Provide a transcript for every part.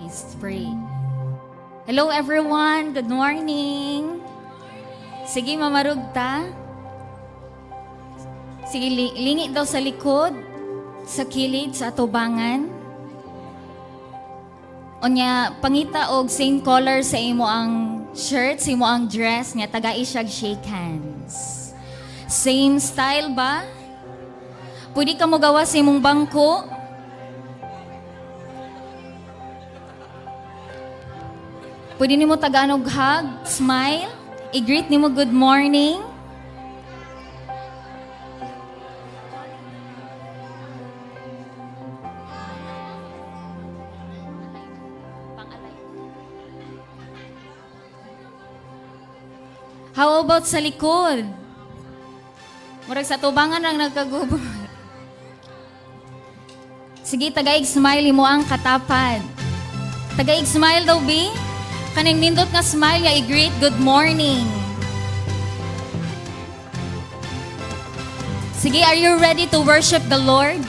Let's pray. Hello everyone, good morning. Sige, mamarugta. Sige, lingi daw sa likod, sa kilid, sa atubangan. Onya, pangita og same color sa imo ang shirt, sa imo ang dress, nga tagai siya shake hands. Same style ba? Pwede ka mo gawa sa imong bangko. Pwede nimo taganog hug, smile, i-greet nimo good morning. How about sa likod? Murag sa tubangan lang nagkagubot. Sige, tagaig smile mo ang katapad. Tagaig smile daw, B. Kaning nindot nga smile ya i-greet good morning. Sige, are you ready to worship the Lord?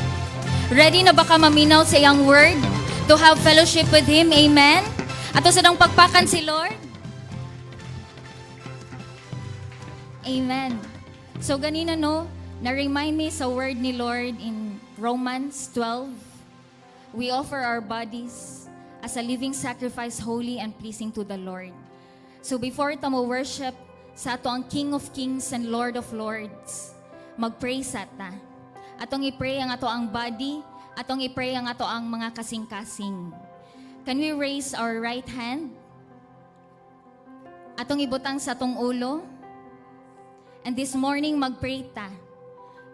Ready na baka maminaw sa iyang word? To have fellowship with Him? Amen? Ato sa dang pagpakan si Lord? Amen. So ganina no, na-remind me sa word ni Lord in Romans 12. We offer our bodies as a living sacrifice, holy and pleasing to the Lord. So before tamo worship sa ato ang King of Kings and Lord of Lords, mag-pray sa ta. Atong i-pray ang ato ang body, atong i-pray ang ato ang mga kasing-kasing. Can we raise our right hand? Atong ibutang sa atong ulo. And this morning, mag-pray ta.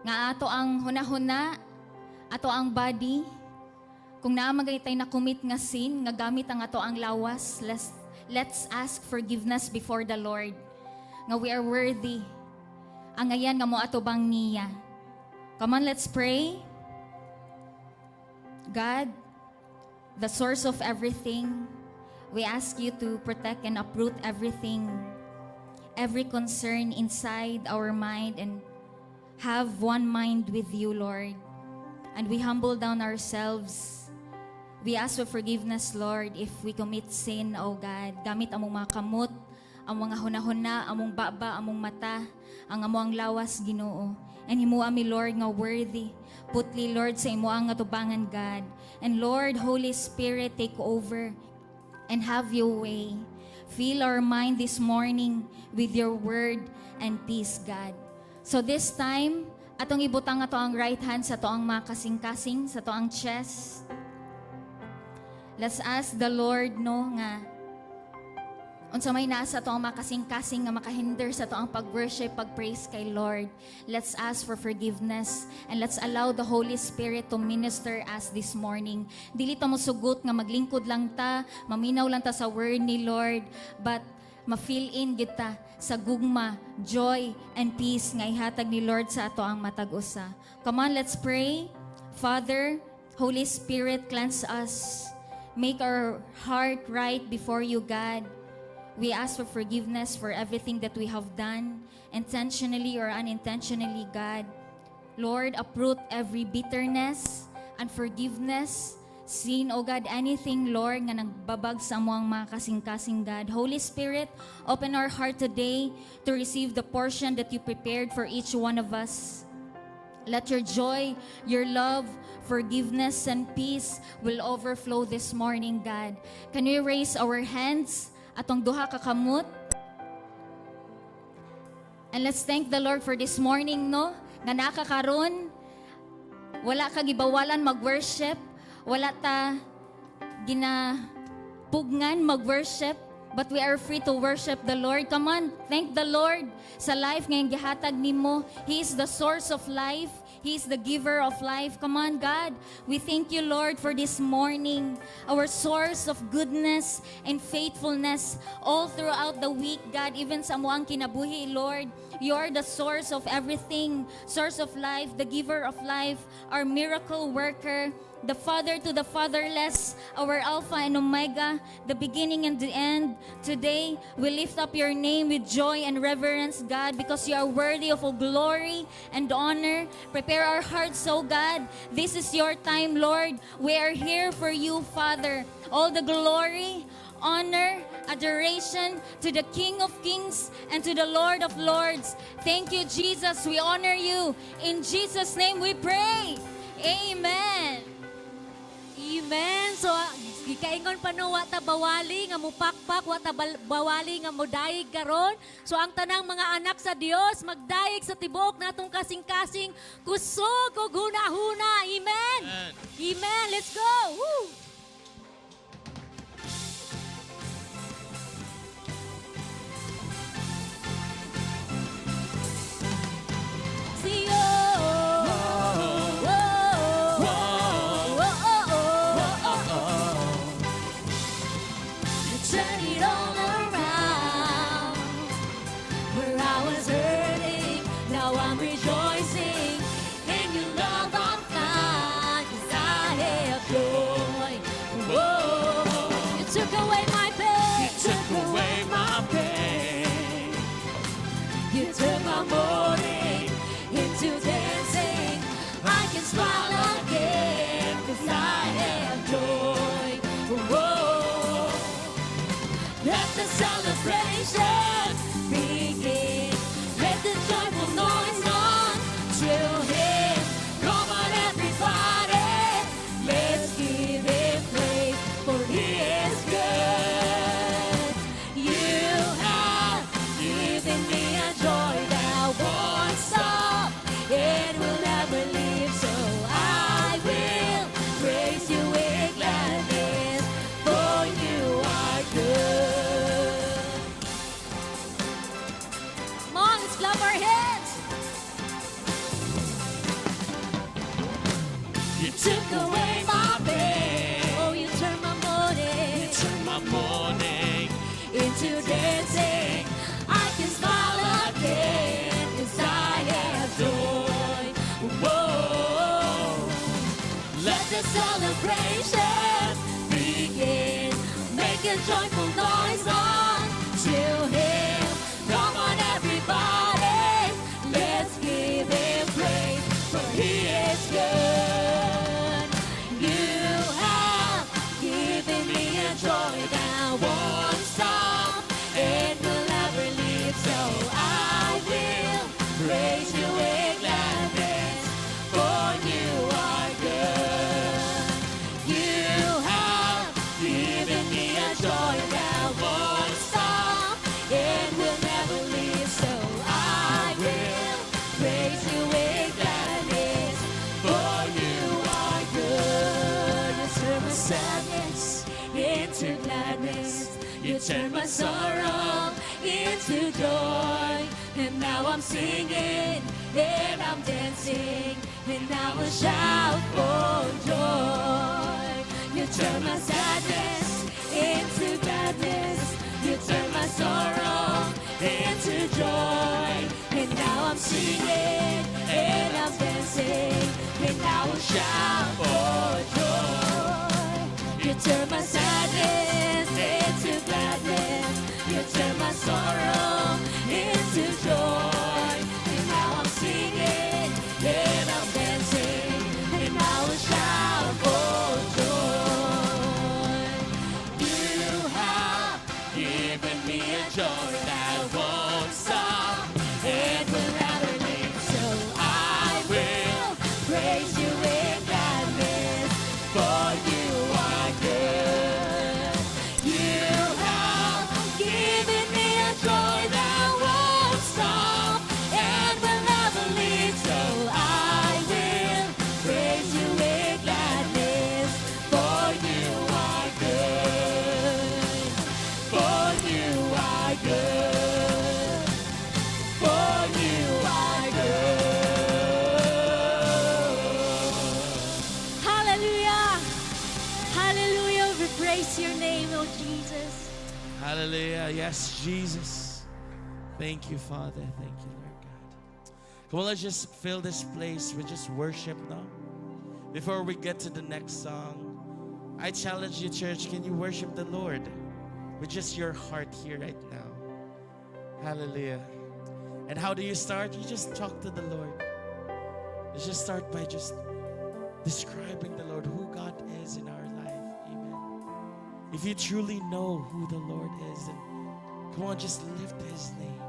Nga ato ang hunahuna, ato ang body. Kung naamagay tayo na commit nga sin, nga gamit ang ato ang lawas, let's ask forgiveness before the Lord. Nga we are worthy. Ang ayan nga mo ato bang niya. Come on, let's pray. God, the source of everything, we ask you to protect and uproot everything, every concern inside our mind, and have one mind with you, Lord. And we humble down ourselves. We ask for forgiveness, Lord, if we commit sin, O God. Gamit among mga kamot, ang mga hunahuna, among baba, among mata, ang among lawas, Ginoo. And himuha mi, Lord, nga worthy. Putli, Lord, sa imuang nga tubangan, God. And Lord, Holy Spirit, take over and have your way. Fill our mind this morning with your word and peace, God. So this time, atong ibutang ato ang right hand sa to ang mga kasing-kasing, sa to ang chest. Let's ask the Lord, no, nga unsa may nasa to ang mga kasing-kasing nga makahinder sa to ang pag-worship, pag-praise kay Lord. Let's ask for forgiveness and let's allow the Holy Spirit to minister us this morning. Dili ta mo sugot nga maglingkod lang ta, maminaw lang ta sa word ni Lord, but ma-fill in kita sa gugma, joy, and peace nga ihatag ni Lord sa ato ang matag usa. Come on, let's pray. Father, Holy Spirit, cleanse us. Make our heart right before you, God. We ask for forgiveness for everything that we have done, intentionally or unintentionally, God. Lord, uproot every bitterness, unforgiveness, sin, O God, anything, Lord, nga nagbabag sa amuang mga kasing-kasing, God. Holy Spirit, open our heart today to receive the portion that you prepared for each one of us. Let your joy, your love, forgiveness, and peace will overflow this morning, God. Can we raise our hands atong duha ka kamot? And let's thank the Lord for this morning, no? Nga nakakaron, wala ka gibawalan mag-worship, wala ta ginapugngan mag-worship, but we are free to worship the Lord. Come on, thank the Lord sa life ngayong gihatag nimo. He is the source of life. He is the giver of life. Come on, God. We thank you, Lord, for this morning. Our source of goodness and faithfulness all throughout the week, God. Even sa muang kinabuhi, Lord. You are the source of everything. Source of life, the giver of life, our miracle worker. the Father to the fatherless, our Alpha and Omega, the beginning and the end. Today, we lift up your name with joy and reverence, God, because you are worthy of all glory and honor. Prepare our hearts, oh God. This is your time, Lord. We are here for you, Father. All the glory, honor, adoration to the King of Kings and to the Lord of Lords. Thank you, Jesus. We honor you. In Jesus' name we pray. Amen. Amen. So, gikaingon pa no, wata bawali nga mupakpak, wata bawali nga modayig karon. So, ang tanang mga anak sa Dios magdayeg sa tibuok natong kasing-kasing kusog ug huna-huna. Amen. Amen. Let's go. Woo! See you. Turn it all around. Where I was hurting, now I'm rejoicing. In your love I'm fine, 'cause I have joy. Whoa. You took away my pain. You took away my pain. You turned my mourning into dancing. I can smile again, 'cause I have joy. Whoa. Let the celebration begin. Let the joyful noise on to Him. Come on, everybody, let's give Him praise, for He is good. You have given me a joy that won't stop. It will never leave, so I will praise you with gladness, for you are good. Come on, let's clap our hands. You took away my pain. Oh, you turn my mourning You turned my mourning. into dancing. I can smile again, 'cause I have joy. Whoa. Let the celebration begin. Make a joyful noise unto Him. Come on, everybody, let's give Him praise, for He is good. You have given me a joy that won't stop. It will never leave, so I will praise you with gladness, for you are good. You have given me a joy that won't stop. It will never leave, so I will praise you with gladness, for you are good. You turn my sadness into gladness. You turn my sorrow into joy. And now I'm singing and I'm dancing, and I will shout for joy. You turn my sadness into gladness. You turn my sorrow into joy. And now I'm singing and I'm dancing, and I will shout for joy. You turn my sadness into gladness. You turn my sorrow into joy. And now I'm singing and I'm dancing, and I will shout for joy. You have given me a joy that won't stop. It will never leave, so I will praise you with gladness, for you are good. You have given me a joy that won't stop and will never leave, so I will praise you with gladness, for you are good. For you are good. For you are good. Hallelujah. Hallelujah. We praise your name, oh Jesus. Hallelujah. Yes, Jesus. Thank you, Father. Thank you, Lord God. Come on, let's just fill this place with just worship now. Before we get to the next song, I challenge you, church, can you worship the Lord with just your heart here right now? Hallelujah. And how do you start? You just talk to the Lord. You just start by just describing the Lord, who God is in our life. Amen. If you truly know who the Lord is, then come on, just lift His name.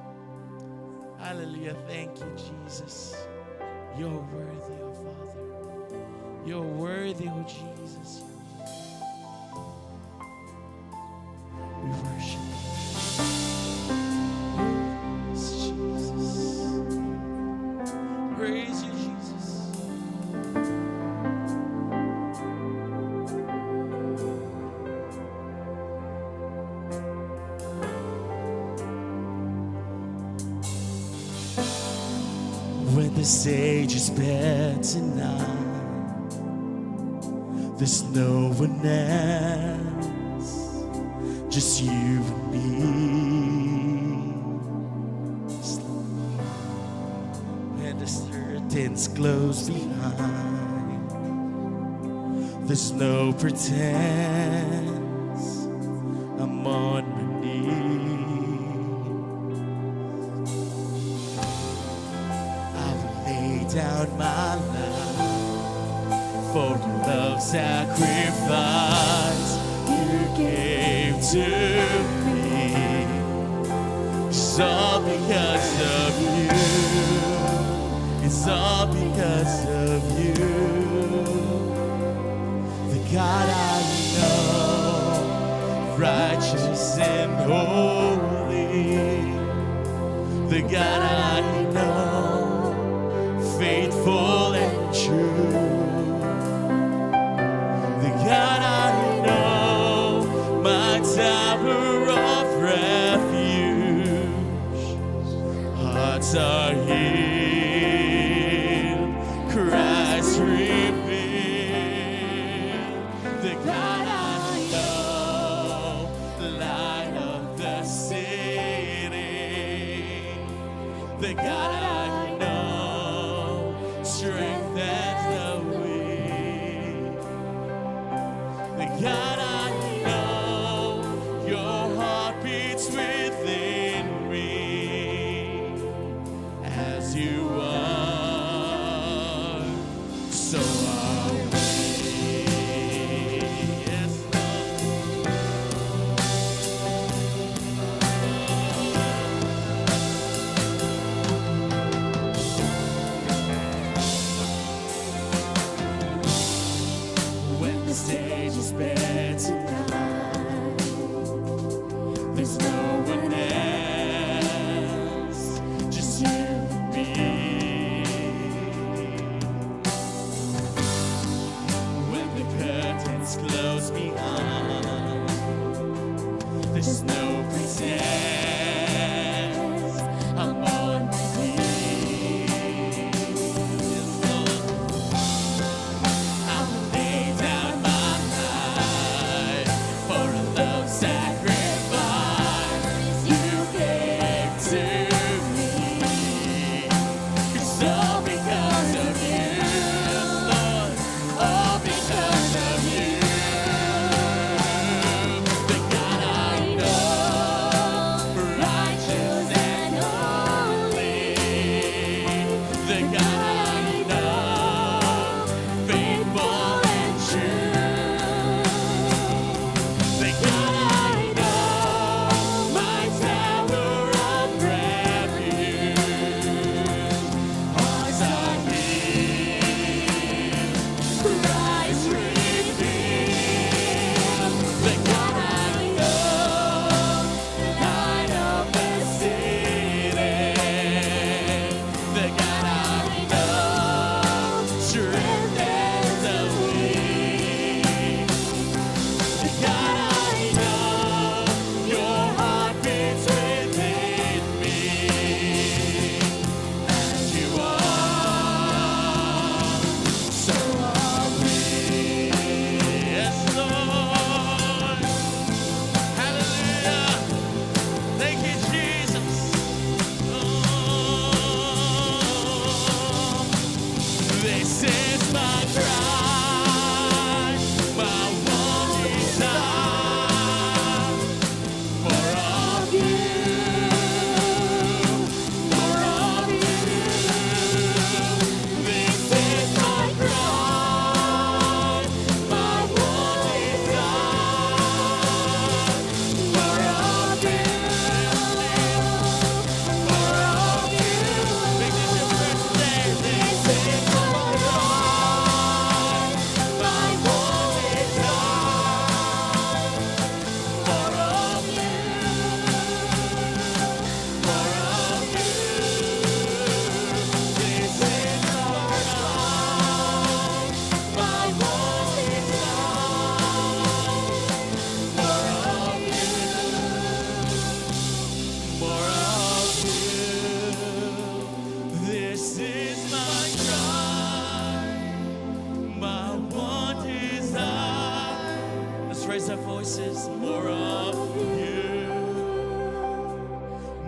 Hallelujah. Thank you, Jesus. You're worthy, oh Father. You're worthy, oh Jesus. We worship you. Yes, Jesus. Praise you, Jesus. When the stage is bare tonight, there's no one else, just you and me. When the curtains close behind, there's no pretense, I'm on my knees. Down my life for the love sacrifice you gave to me. It's all because of you. It's all because of you. The God I know, righteous and holy. The God I know, faithful and true. The God I know, my tower of refuge. Hearts are healed, Christ revealed. The God I know, light of the city. The God I strength as the weak. The God I know, your heart beats within me as you are. So are we. Yes, Lord.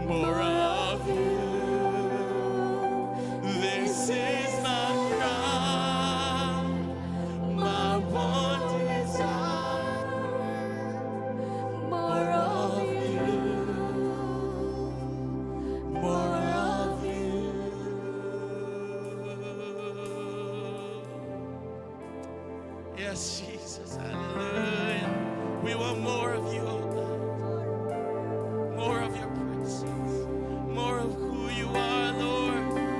more of you. This is my cry, my one desire. More of you. More of you. Yes, Jesus, hallelujah. We want more of you, oh God. More of your presence. More of who you are, Lord.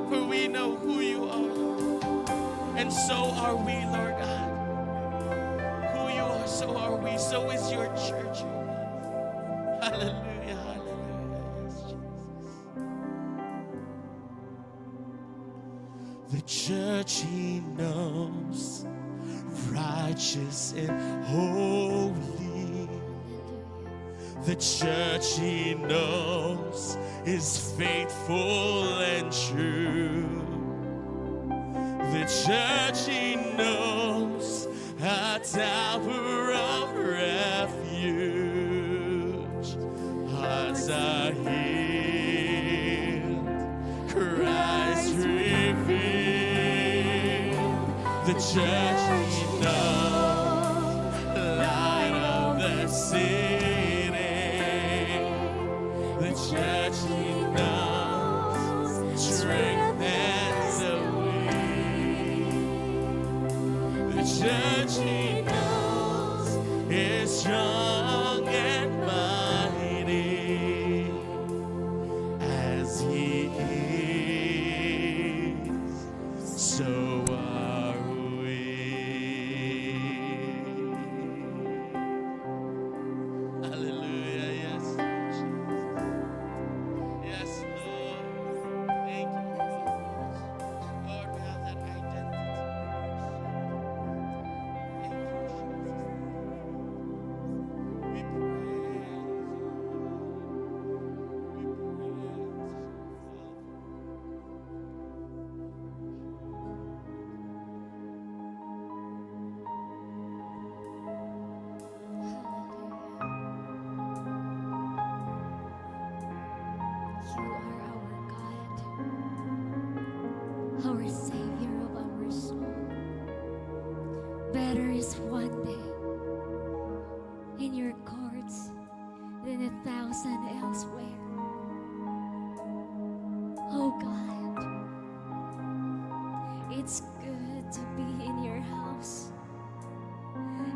For we know who you are. And so are we, Lord God. Who you are, so are we. So is your church, oh God. Hallelujah, hallelujah. Yes, Jesus. The church he knows, righteous and holy. The church he knows is faithful and true. The church he knows, a tower of refuge. Hearts are healed, Christ revealed. The church he knows, light of the city. The church he knows, strengthens the weak. The church he knows is strong and mighty as he is. So are we. Hallelujah. Yes. Yes, Lord. Thank you. Lord, we have that identity. Thank you, Jesus. We praise you. We praise you, You are our God, our Savior of our soul. Better is one day in your courts than 1,000 elsewhere. Oh God, it's good to be in your house.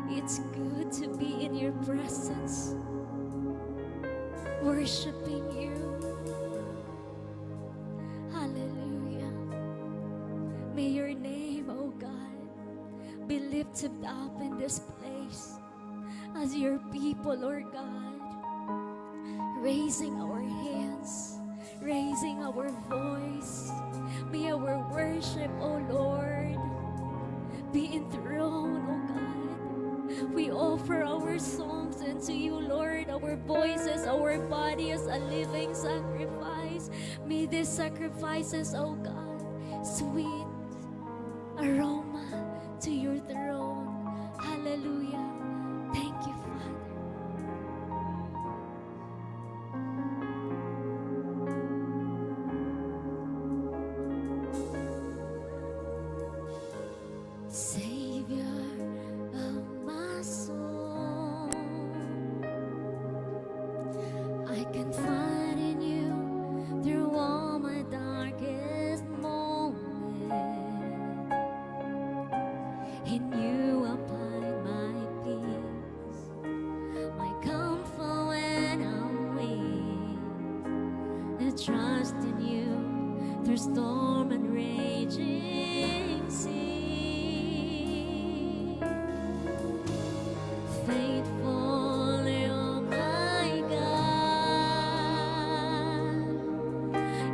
It's good to be in your presence, worshiping you. Hallelujah. May your name, oh God, be lifted up in this place as your people, Lord God, raising our hands, raising our voice. May our worship, oh Lord, be enthroned, oh God. We offer our songs unto you, Lord, our voices, our body as a living sacrifice. May these sacrifices, oh God, sweet aroma to your throne. Hallelujah. Thank you, Father. Savior of my soul, I can find in you through all my darkest moments. In you I find my peace, my comfort when I'm weak. I trust in you through storm and raging sea. Faithful, oh my God,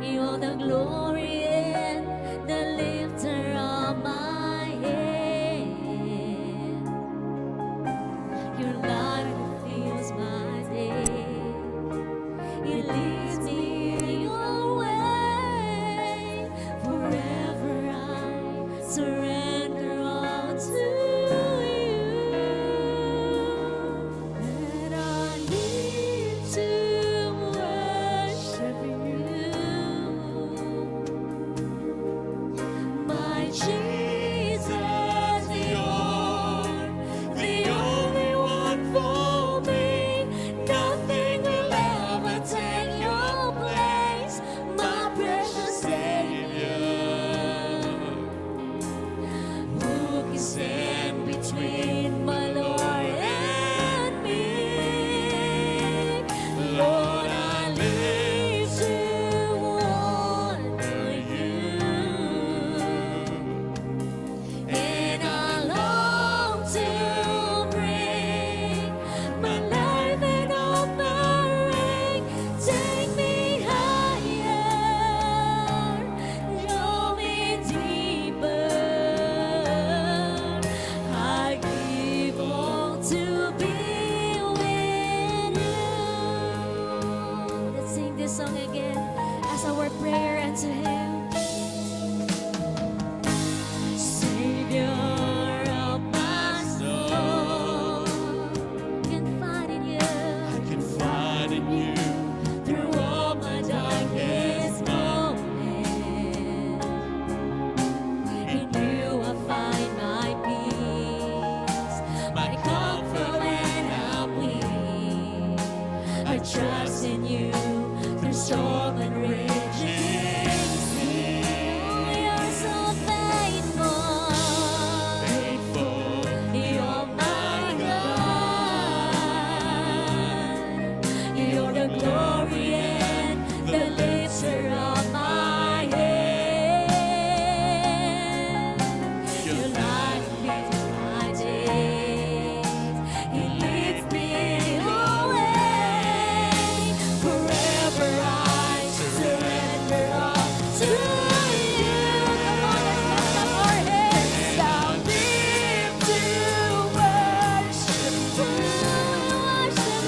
you're the glory and the lifter of my head. Your light fills my day. It leads me your way. Forever I surrender. this song again as our prayer unto Him. Savior of my soul, confide in You. I confide in You. Through all my darkest moments, in You I find my peace, my comfort when I'm weak. I trust in You through storm and raging sea. You're so faithful, Faithful. You're my God. You're the glory and the lifter of my head. Your light leads my days. He leads me away. Forever I surrender all to You. Come on, let's lift up our hands. I'll live to worship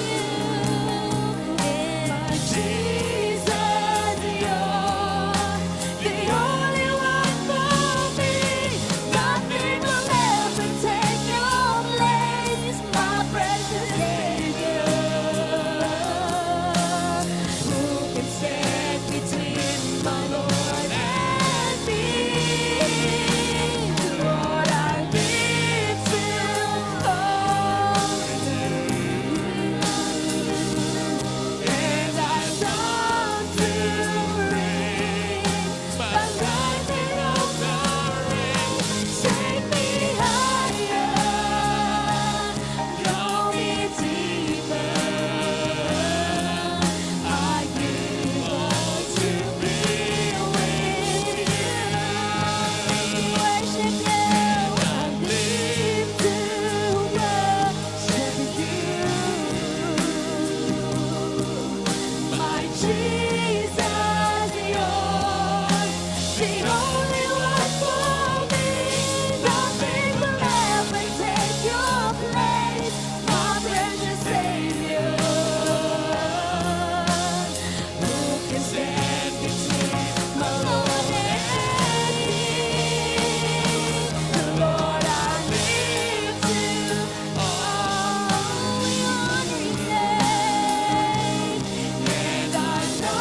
You. And Jesus, You're the only one for me. Nothing will ever take Your place, my precious Savior. Who can stand between my Lord and me? Lord, I live to and I long to bring my life in offering. Take me higher, draw me deeper. I give all to be with You. Worship You. I live to worship You. My Jesus, You're the only one for me. Nothing will ever take Your place, my precious Savior. Who can stand between my Lord and me? The Lord I live to all Your name, and I know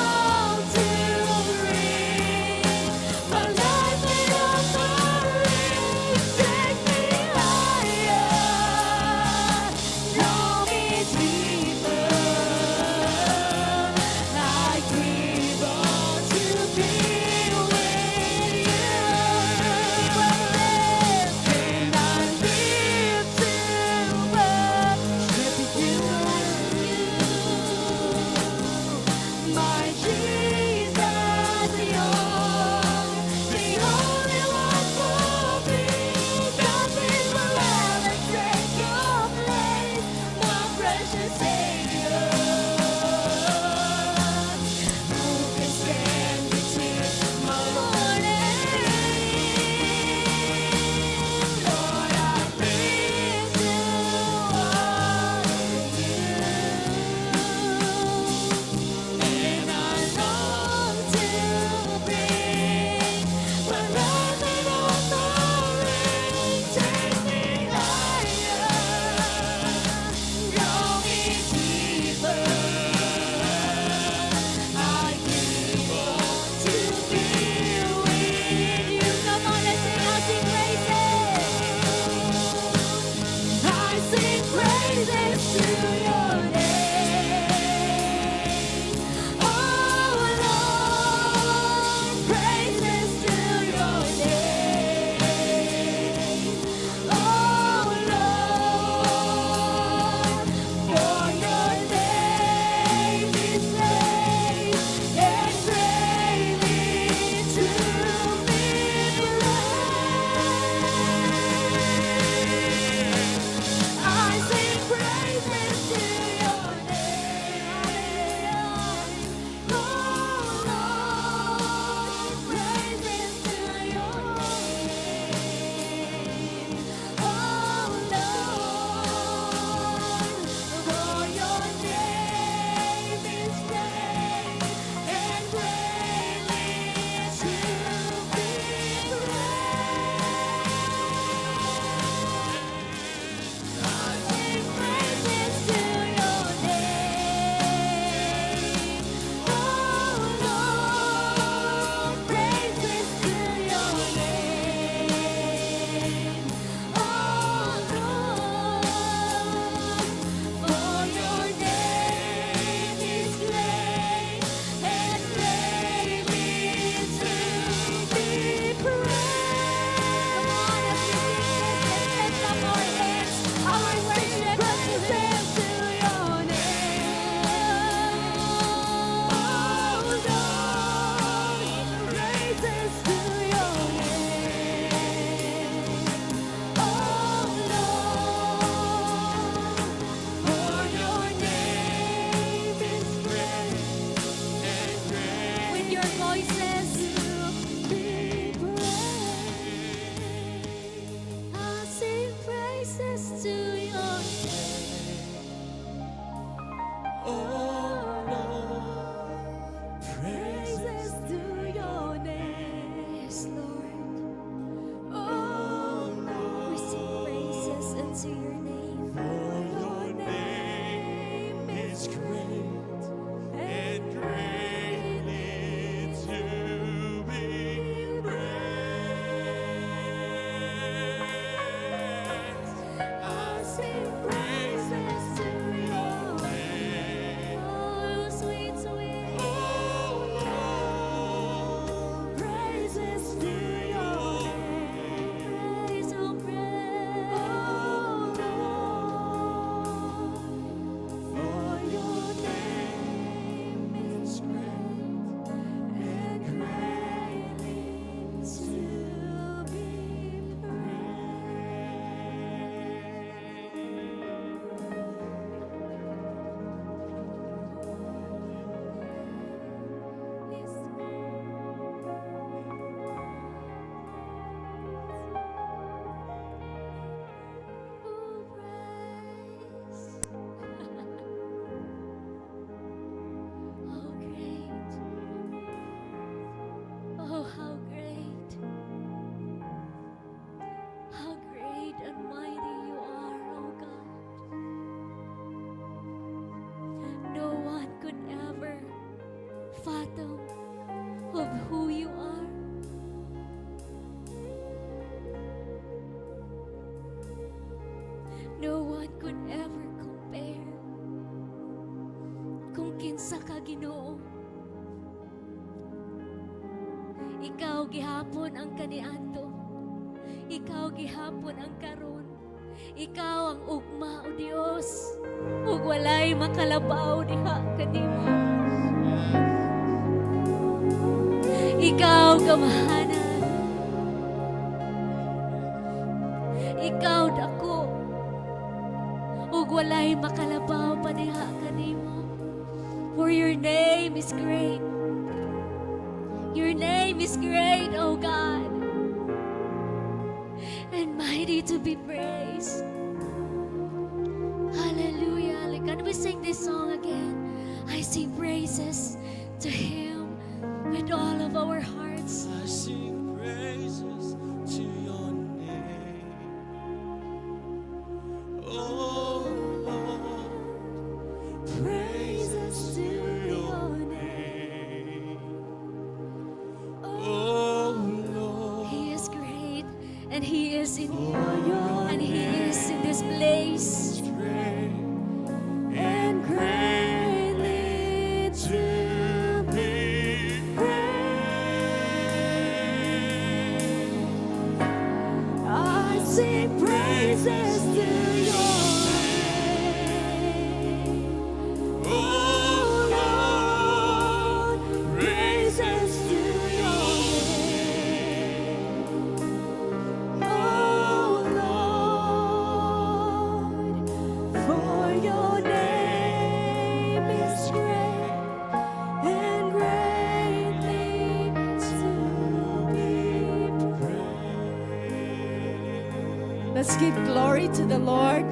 fathom of who you are. No one could ever compare kung kinsa ka, Ginoo. Ikaw gihapon ang kaniadto. Ikaw gihapon ang karon. Ikaw ang ugma, O Dios. Ug walay makalabaw diha kanimo. Ikaw gamahanan. Ikaw dako. Ug walay makalabaw pa diha kanimo. For your name is great. Your name is great, O God, and mighty to be praised. Hallelujah. Can we sing this song again? I sing praises to Him with all of our hearts. I sing praises to your name. Oh Lord, praises to your name. Oh Lord, He is great, and He is in for you, your and He is in this place. great and greatly to be praised. I sing praises to your name. Oh Lord, praises to your name. Oh Lord, for your name is great and greatly to be praised. Let's give glory to the Lord.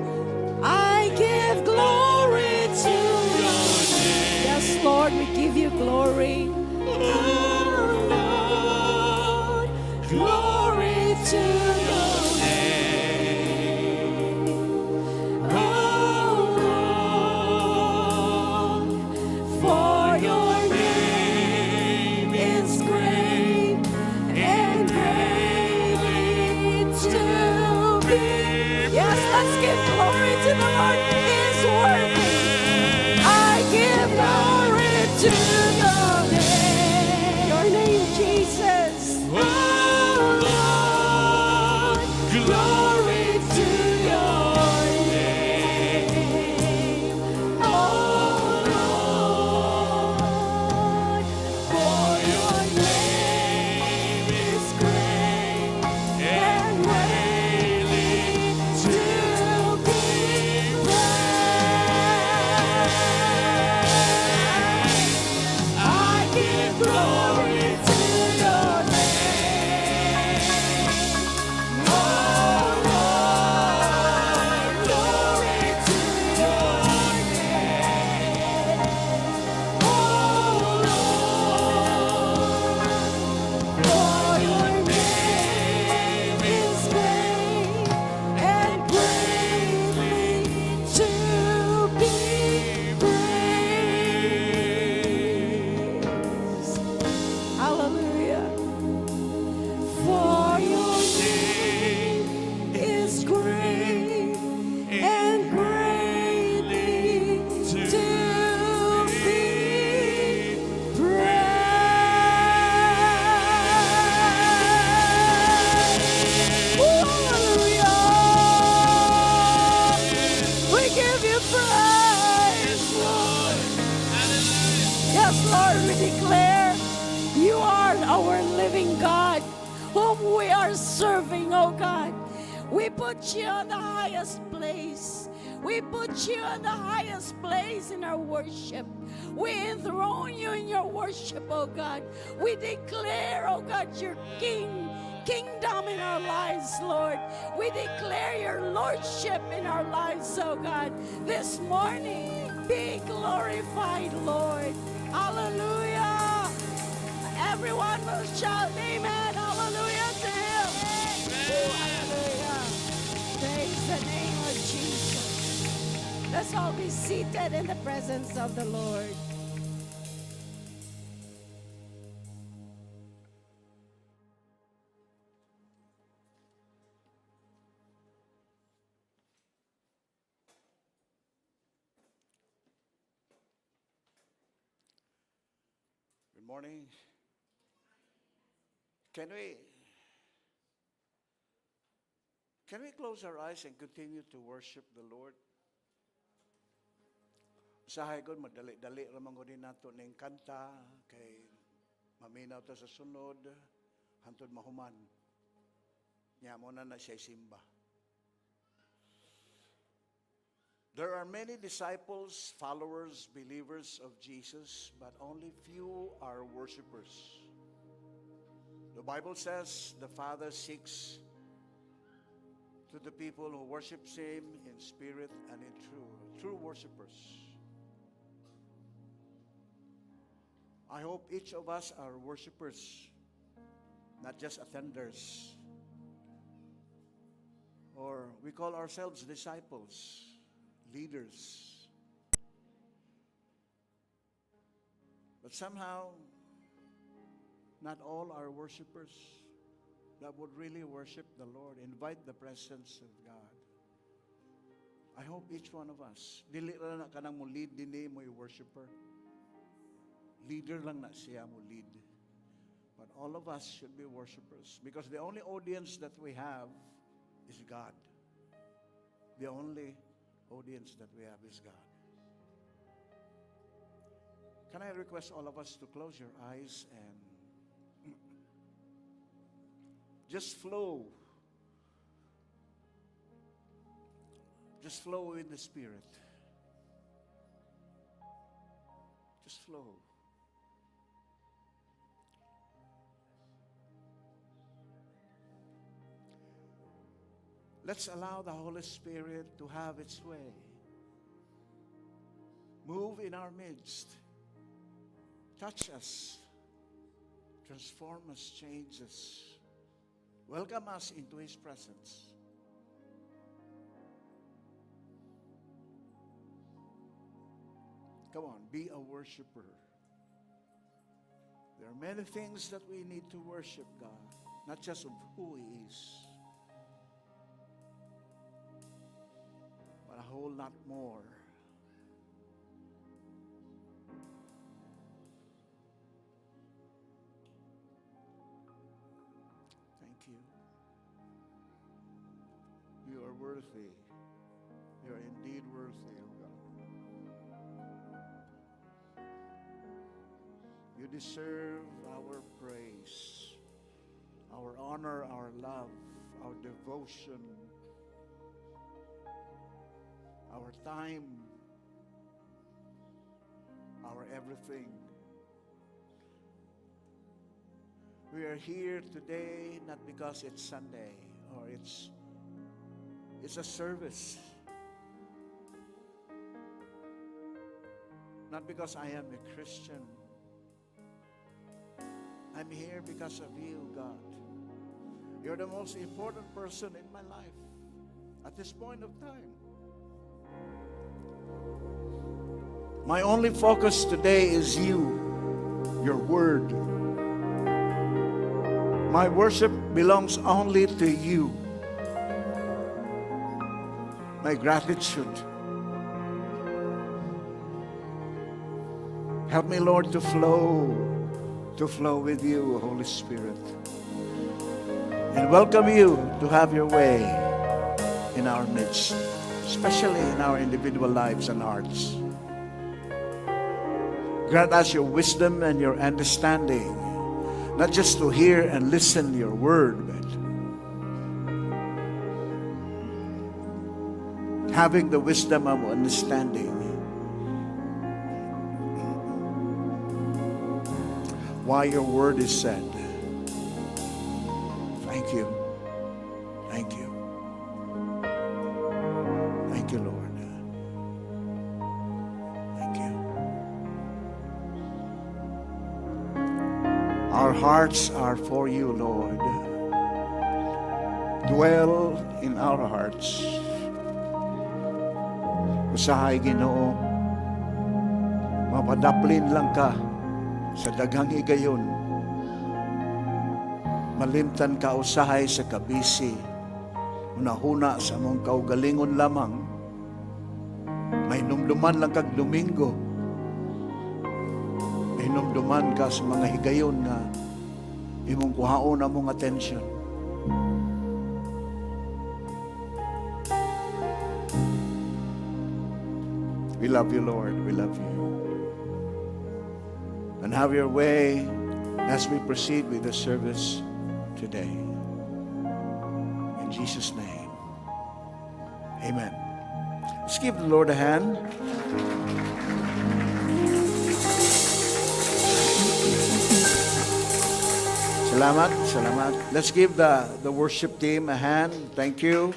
I give glory to your name. Yes, Lord, we give you glory. Oh Lord, glory to your name. Oh Lord, for your name is great and greatly to be. Yes, let's give glory to the Lord. He is worthy. I give glory to your name. Your name, Jesus. Oh Lord, glory to your name. Oh Lord, for your name is great and greatly to be praised. I give glory to your name. Oh Lord, glory to your name. Oh Lord, for your name is great and greatly to be praised. Hallelujah. For your name is great and greatly to be praised. Hallelujah. We give you praise, Lord. Yes, Lord, we declare you are our living God, whom we are serving, oh God. We put you on the highest place. We put you on the highest place in our worship. We enthrone you in your worship, oh God. We declare, oh God, your kingdom in our lives, Lord. We declare your lordship in our lives, oh God. This morning, be glorified, Lord. Hallelujah. Everyone will shout amen. Hallelujah to him. Hallelujah. Praise the name of Jesus. Let's all be seated in the presence of the Lord. Good morning. Can we close our eyes and continue to worship the Lord? Usahay ko, madali-dali ramang ko din nato ng kanta, kay maminaw to sa sunod, hantod mahuman. Nya mo na siya simba. There are many disciples, followers, believers of Jesus, but only few are worshipers. The Bible says the Father seeks to the people who worship Him in spirit and in true worshipers. I hope each of us are worshipers, not just attenders. Or we call ourselves disciples, leaders. But somehow, not all are worshipers that would really worship the Lord, invite the presence of God. I hope each one of us, dili ra na kanang mo lead dinhi mo worshiper. Leader lang na siya mo lead. But all of us should be worshipers because the only audience that we have is God. The only audience that we have is God. Can I request all of us to close your eyes and just flow. Just flow in the Spirit. Just flow. Let's allow the Holy Spirit to have its way. Move in our midst. Touch us. Transform us, change us. Welcome us into His presence. Come on, be a worshiper. There are many things that we need to worship God, not just of who He is, but a whole lot more. Thank you. You are worthy. You are indeed worthy, O God. You deserve our praise, our honor, our love, our devotion, our time, our everything. We are here today not because it's Sunday or it's a service. Not because I am a Christian. I'm here because of you, God. You're the most important person in my life at this point of time. My only focus today is you, your word. My worship belongs only to you. My gratitude. Help me, Lord, to flow with you, Holy Spirit. And welcome you to have your way in our midst, especially in our individual lives and hearts. Grant us your wisdom and your understanding, not just to hear and listen your word, but having the wisdom of understanding. Why your word is said. Thank you. Thank you. Thank you, Lord. Thank you. Our hearts are for you, Lord. Dwell in our hearts. Usahay, Ginoo, mapadaplin lang ka sa daghang higayon. Malimtan ka usahay sa kabisi. Unahuna sa mong kaugalingon lamang. May numduman lang kag Domingo. May numduman duman ka sa mga higayon nga imong kuhaon na mong attention. We love you, Lord. We love you. And have your way as we proceed with the service today. In Jesus' name. Amen. Let's give the Lord a hand. Salamat, salamat. Let's give the worship team a hand. Thank you.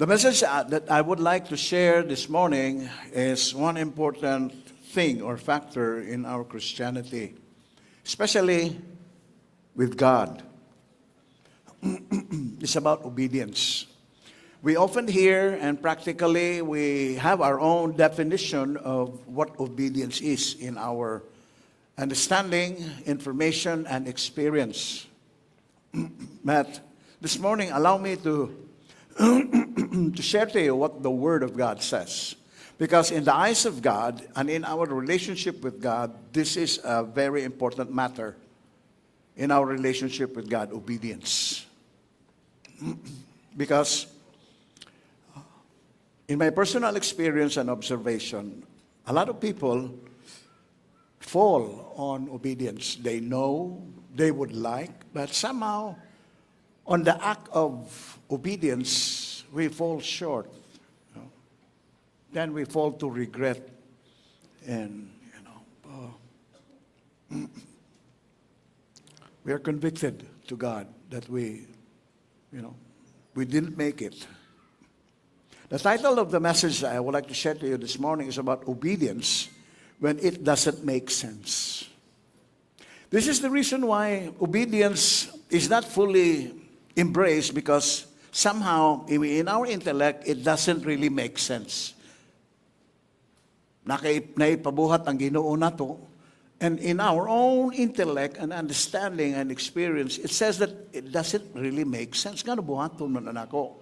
The message that I would like to share this morning is one important thing or factor in our Christianity, especially with God. It's about obedience. We often hear, and practically we have our own definition of what obedience is in our understanding, information, and experience. But this morning, allow me to to share to you what the Word of God says. Because in the eyes of God and in our relationship with God, this is a very important matter in our relationship with God, obedience. Because in my personal experience and observation, a lot of people fall on obedience. They know, they would like, but somehow on the act of obedience, we fall short. You know. Then we fall to regret. And, we are convicted to God that we didn't make it. The title of the message I would like to share to you this morning is about obedience when it doesn't make sense. This is the reason why obedience is not fully embraced, because somehow in our intellect it doesn't really make sense. Naipabuhat ang Ginoo nato, and in our own intellect and understanding and experience, it says that it doesn't really make sense. Nga nabuhaton man ako.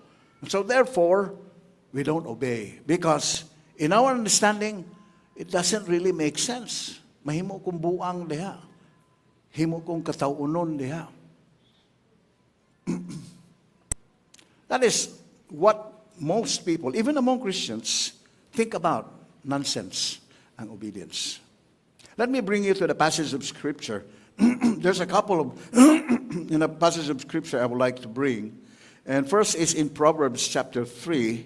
So therefore, we don't obey, because in our understanding, it doesn't really make sense. Mahimo kong buang diha. Himo kong kataunon diha. That is what most people, even among Christians, think about nonsense and obedience. Let me bring you to the passage of Scripture. There's a couple of in a passage of Scripture I would like to bring. And first is in Proverbs chapter 3,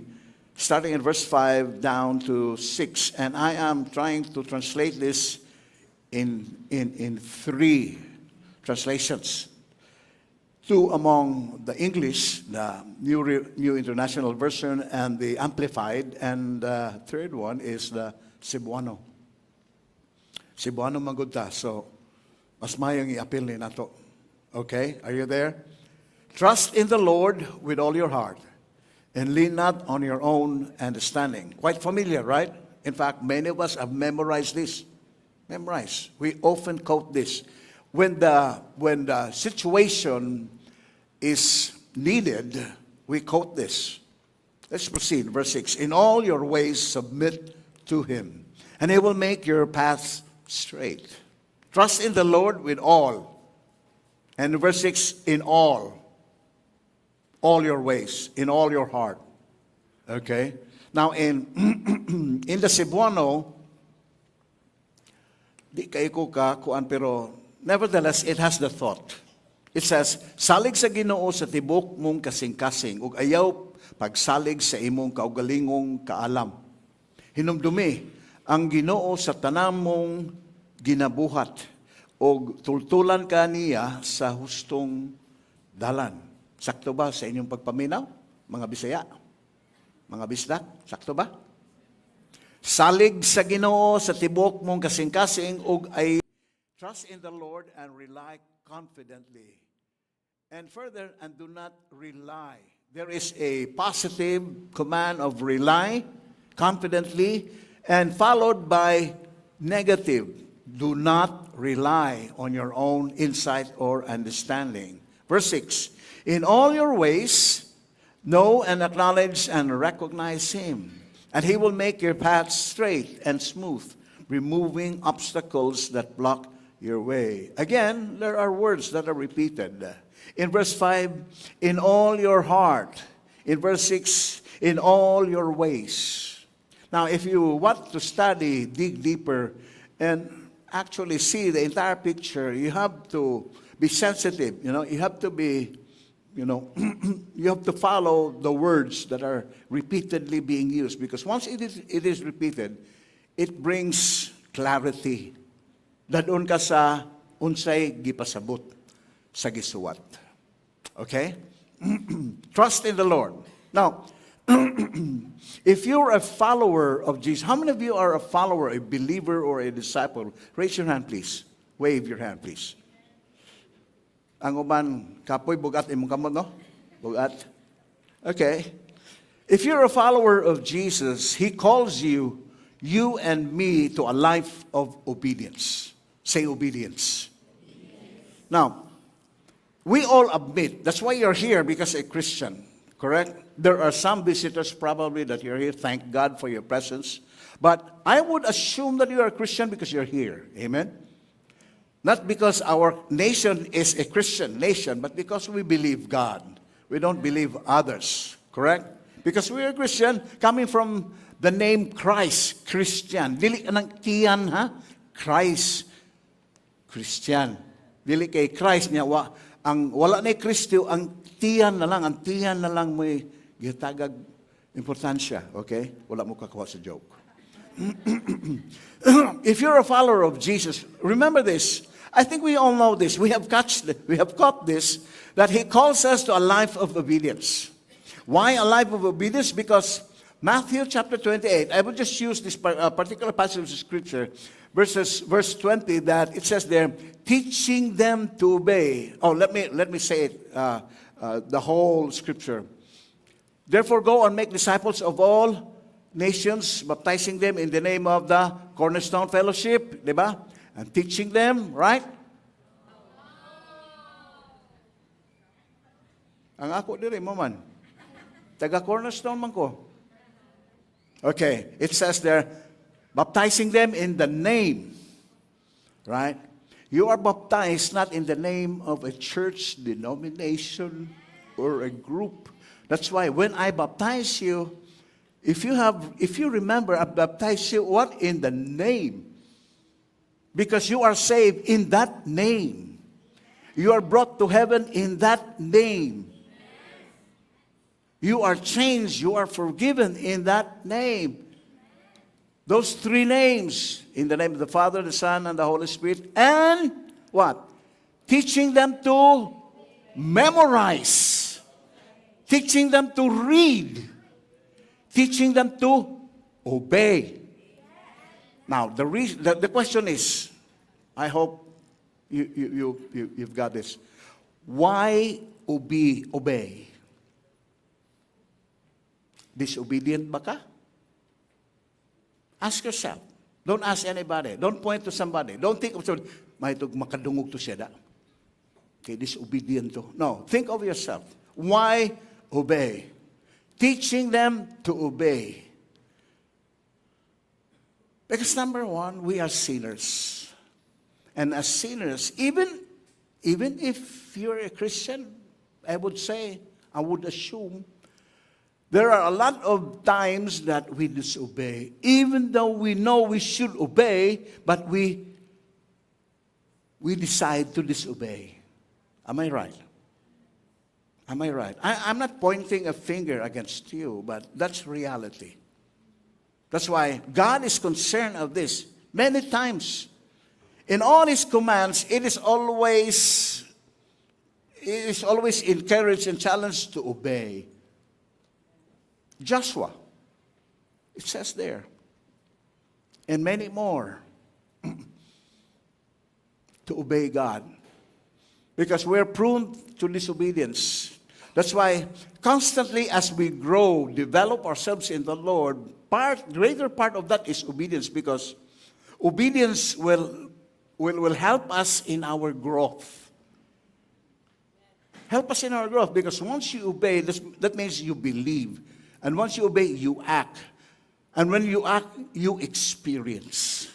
starting in verse 5 down to 6. And I am trying to translate this in three translations. Two among the English, the New International Version, and the Amplified, and the third one is the Cebuano. Cebuano magudta, so mas mayang i-apil ni nato. Okay, are you there? Trust in the Lord with all your heart, and lean not on your own understanding. Quite familiar, right? In fact, many of us have memorized this. Memorize. We often quote this. When the situation is needed, we quote this. Let's proceed. Verse 6. In all your ways submit to Him, and He will make your paths straight. Trust in the Lord with all. And verse 6, in all your ways, in all your heart. Okay? Now in the Cebuano, di kay ko ka kuan, pero nevertheless, it has the thought. It says, salig sa Ginoo sa tibok mong kasing-kasing, ug ayaw pagsalig sa imong kaugalingong kaalam. Hinumdumi ang Ginoo sa tanang mong ginabuhat, ug tultulan ka niya sa hustong dalan. Sakto ba sa inyong pagpaminaw, mga Bisaya? Mga Bisdak, sakto ba? Salig sa Ginoo sa tibok mong kasing-kasing, ug ay trust in the Lord and rely confidently. And further, and do not rely. There is a positive command of rely confidently, and followed by negative, do not rely on your own insight or understanding. Verse 6, in all your ways, know and acknowledge and recognize Him, and He will make your paths straight and smooth, removing obstacles that block your way. Again, there are words that are repeated. In verse 5, in all your heart. In verse 6, in all your ways. Now, if you want to study, dig deeper, and actually see the entire picture, you have to be sensitive. You have to be, you have to follow the words that are repeatedly being used. Because once it is repeated, it brings clarity. Dadun ka sa unsay gipasabot sa gisuwat. Okay? Trust in the Lord. Now, if you're a follower of Jesus, how many of you are a follower, a believer, or a disciple? Raise your hand, please. Wave your hand, please. Ang uban, kapoy, bugat, imong kamot, no? Bugat. Okay. If you're a follower of Jesus, He calls you and me, to a life of obedience. Say obedience. Now, we all admit, that's why you're here, because a Christian, correct? There are some visitors probably that you're here. Thank God for your presence. But I would assume that you are a Christian because you're here. Amen? Not because our nation is a Christian nation, but because we believe God. We don't believe others. Correct? Because we are a Christian coming from the name Christ, Christian. Dili ka ng tiyan, ha? Christ, Christian. Dili kay Christ niya. Ang wala ni Kristo, ang tiyan na lang may gitagag importansya. Okay? Wala mo kakawa sa joke. If you're a follower of Jesus, remember this. I think we all know this. We have caught this, that He calls us to a life of obedience. Why a life of obedience? Because Matthew chapter 28, I will just use this particular passage of Scripture, verse 20, that it says there, teaching them to obey. Oh, let me say it, the whole Scripture. Therefore, go and make disciples of all nations, baptizing them in the name of the Cornerstone Fellowship, diba? And teaching them, right? Ang ako diri mo man. Taga Cornerstone man ko. Okay, it says there, baptizing them in the name, right? You are baptized not in the name of a church, denomination, or a group. That's why when I baptize you, if you remember, I baptize you what? In the name. Because you are saved in that name. You are brought to heaven in that name. You are changed, you are forgiven in that name. Those three names, in the name of the Father, the Son, and the Holy Spirit. And what? Teaching them to memorize. Teaching them to read. Teaching them to obey. Now, the question is, I hope you've got this. Why obey? Disobedient ba ka? Ask yourself. Don't ask anybody. Don't point to somebody. Don't think of somebody. Makadungog to siya da. Okay, disobedient to. No, think of yourself. Why obey? Teaching them to obey. Because number one, we are sinners. And as sinners, even if you're a Christian, I would assume, there are a lot of times that we disobey, even though we know we should obey, but we decide to disobey. Am I right? Am I right? I'm not pointing a finger against you, but that's reality. That's why God is concerned of this. Many times, in all His commands, it is always encouraged and challenged to obey. Joshua, it says there, and many more, to obey God. Because we're prone to disobedience. That's why constantly as we grow, develop ourselves in the Lord, greater part of that is obedience, because obedience will help us in our growth. Help us in our growth, because once you obey, that means you believe. And once you obey, you act. And when you act, you experience.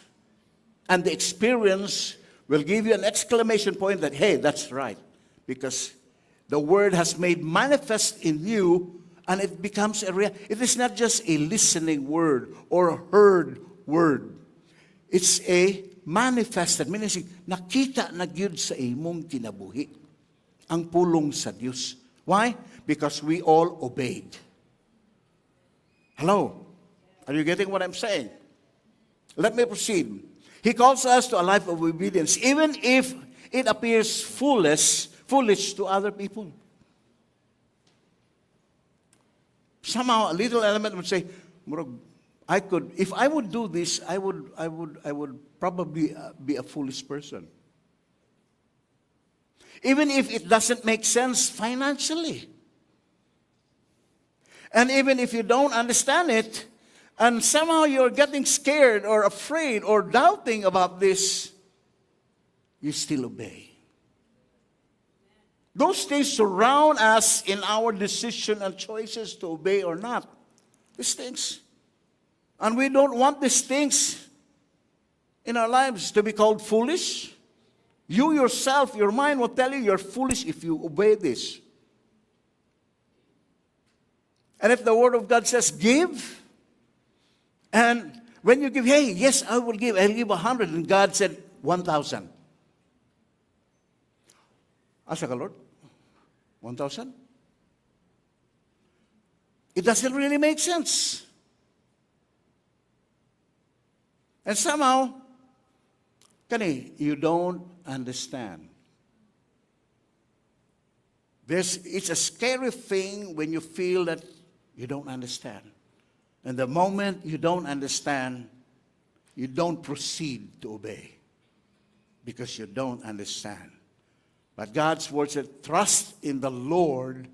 And the experience will give you an exclamation point that, hey, that's right. Because the word has made manifest in you, and it becomes a real. It is not just a listening word or a heard word. It's a manifested, meaning nakita na gyud sa imong kinabuhi ang pulong sa Diyos. Why? Because we all obeyed. Hello? Are you getting what I'm saying? Let me proceed. He calls us to a life of obedience, even if it appears foolish to other people. Somehow, a little element would say, I could, if I would do this, I would probably be a foolish person. Even if it doesn't make sense financially. And even if you don't understand it, and somehow you're getting scared or afraid or doubting about this, you still obey. Those things surround us in our decision and choices to obey or not. These things. And we don't want these things in our lives to be called foolish. You yourself, your mind will tell you you're foolish if you obey this. And if the Word of God says give, and when you give, hey, yes, I will give. I'll give 100. And God said 1,000. Asa ka, Lord? 1,000? It doesn't really make sense. And somehow, you don't understand. It's a scary thing when you feel that you don't understand. And the moment you don't understand, you don't proceed to obey because you don't understand. But God's word said, trust in the Lord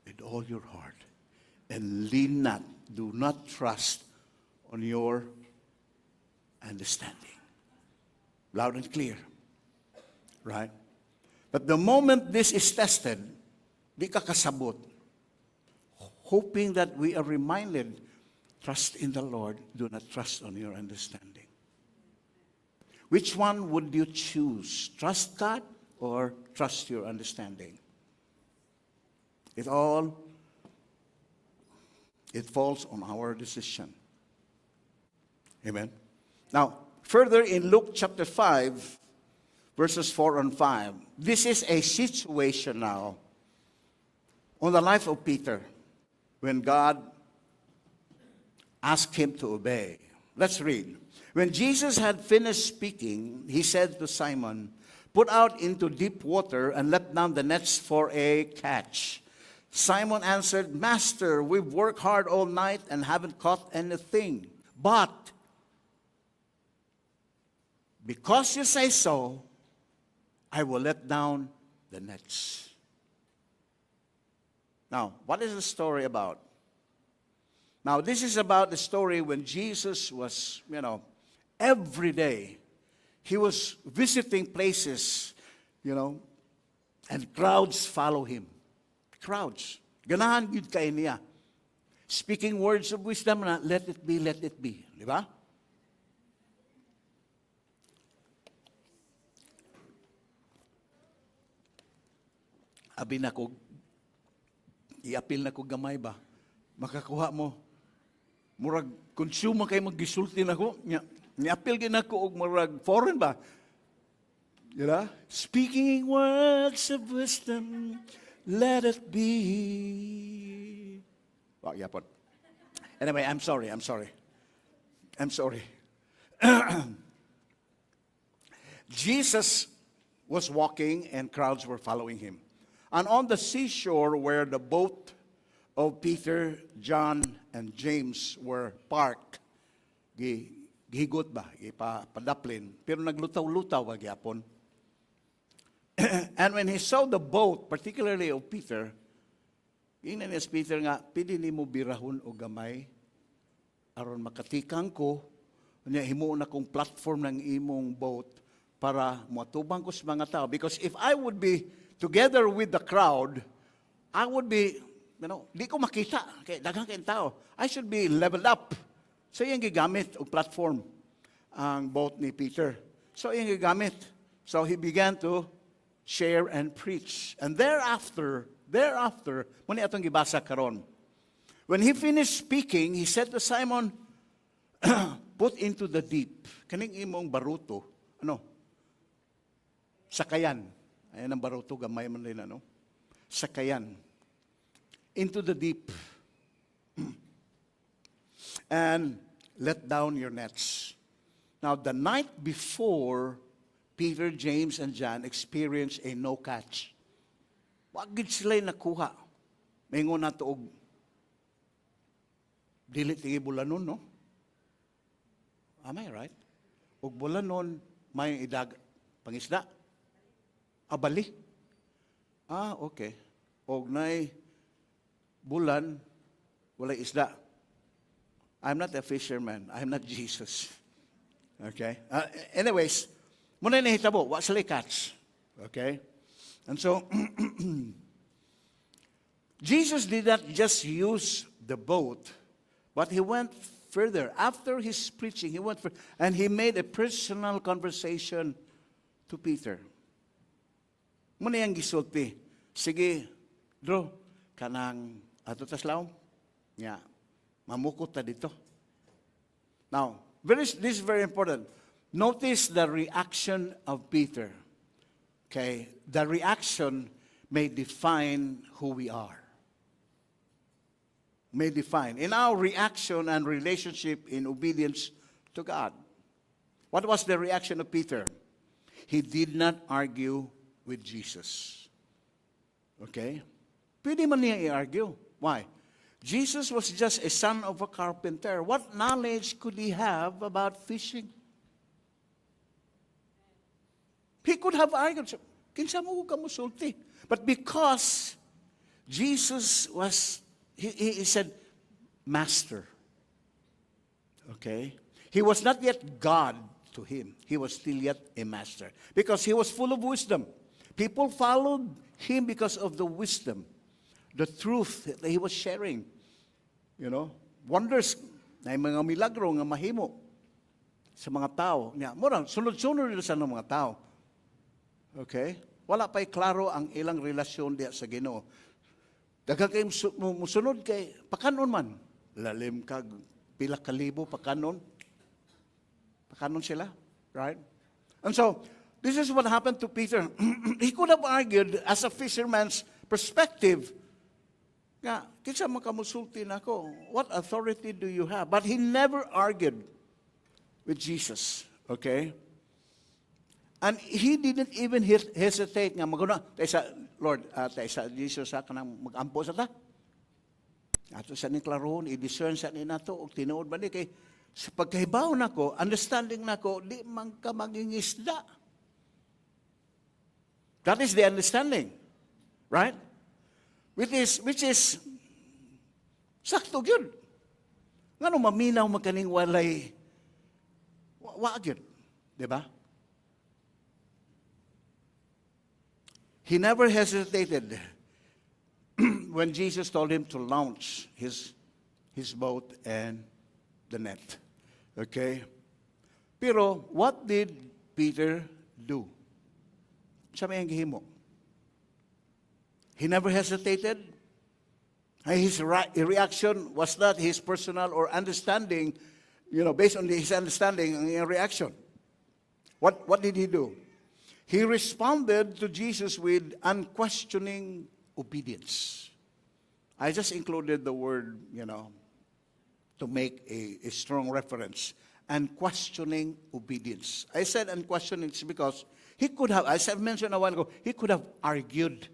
with all your heart and lean not. Do not trust on your understanding. Loud and clear. Right? But the moment this is tested, di ka kasabot. Hoping that we are reminded, trust in the Lord, do not trust on your understanding. Which one would you choose? Trust God or trust your understanding? It falls on our decision. Amen. Now, further in Luke chapter 5, verses 4 and 5, this is a situation now on the life of Peter when God asked him to obey. Let's read. When Jesus had finished speaking, he said to Simon, put out into deep water and let down the nets for a catch. Simon answered, Master, we've worked hard all night and haven't caught anything. But because you say so, I will let down the nets. Now, what is the story about? Now, this is about the story when Jesus was, every day, he was visiting places, and crowds follow him. Crowds. Ganahan yun kay niya. Speaking words of wisdom na, let it be, let it be. Di ba? Abi na ko, i-apil na ko gamay ba? Makakuha mo. Murag, consume kayo mag-gisulti na ko. Ni-apil gina ko, og murag, foreign ba? Diba? Speaking words of wisdom, let it be. Wow, yapon. Anyway, I'm sorry. Jesus was walking and crowds were following him. And on the seashore where the boat of Peter, John, and James were parked, gihigot ba? Padaplin. Pero naglutaw-lutaw gyapon. And when he saw the boat, particularly of Peter, Ingnan niya si Peter nga, pili ni mo birahon o gamay, aron makatikang ko, niya himuon na kong platform ng imong boat para matubang ko sa mga tao. Because if I would be together with the crowd, I would be, di ko makita. Kaya daghang kayong tao. I should be leveled up. So yung gigamit o platform ang boat ni Peter. So yung gigamit. So he began to share and preach. And thereafter, muna itong gibasa karon. When he finished speaking, he said to Simon, put into the deep. Kaning imong baruto, sakayan. Ayan ang baruto, gamay man rin, sakayan. Into the deep. And let down your nets. Now, the night before, Peter, James, and John experienced a no catch. Wagid sila'y nakuha. Maingon na to og dili tingi bulanon, no? Am I right? Og bulanon, may idag, pangisda. Abali. Okay. Og nay bulan, walay isda. I'm not a fisherman. I'm not Jesus. Okay? Anyways, muna nahitabo, wa sila catch. Okay? And so, Jesus did not just use the boat, but he went further. After his preaching, he went further, and he made a personal conversation to Peter. Muna yung gisulti. Sige, Drew, kanang ato taslaw, nga, mamukot ta dito. Now, this is very important. Notice the reaction of Peter. Okay, the reaction may define who we are. May define. In our reaction and relationship in obedience to God. What was the reaction of Peter? He did not argue with Jesus. Okay? Pwede man niya i-argue. Why? Jesus was just a son of a carpenter. What knowledge could he have about fishing? He could have argued, kinsa mo ka musulti. But because Jesus was, he said, Master. Okay? He was not yet God to him. He was still yet a master. Because he was full of wisdom. People followed him because of the wisdom, the truth that he was sharing. Wonders, na mga milagro nga mahimo sa mga tao. Murang, sunod-sunod sa mga tao. Okay? Wala pa'y klaro ang ilang relasyon diya sa Ginoo. Daghang kayo musunod kay pakanon man. Lalim kag pila kalibo pakanon. Pakanon sila, right? And so, this is what happened to Peter. He could have argued as a fisherman's perspective. Nga, kinsa makamusulti nako? What authority do you have? But he never argued with Jesus. Okay? And he didn't even hesitate nga maguna, tayo sa Lord, tayo sa Jesus sa kanang mag-ampo sa ta. Ato sa ni klaron, i-discern sa ni nato, o tinuod ba ni kay sa pagkahibaw nako, understanding nako, di man ka mangingisda. That is the understanding. Right? Which is sakto gyud. Ngano maminaw magkaning walay wa gyud, di ba? He never hesitated when Jesus told him to launch his boat and the net. Okay? Pero what did Peter do? Sa may gihimo? He never hesitated. His reaction was not his personal or understanding, based on his understanding and reaction. What did he do? He responded to Jesus with unquestioning obedience. I just included the word, to make a strong reference. Unquestioning obedience. I said unquestioning because he could have, as I mentioned a while ago, he could have argued.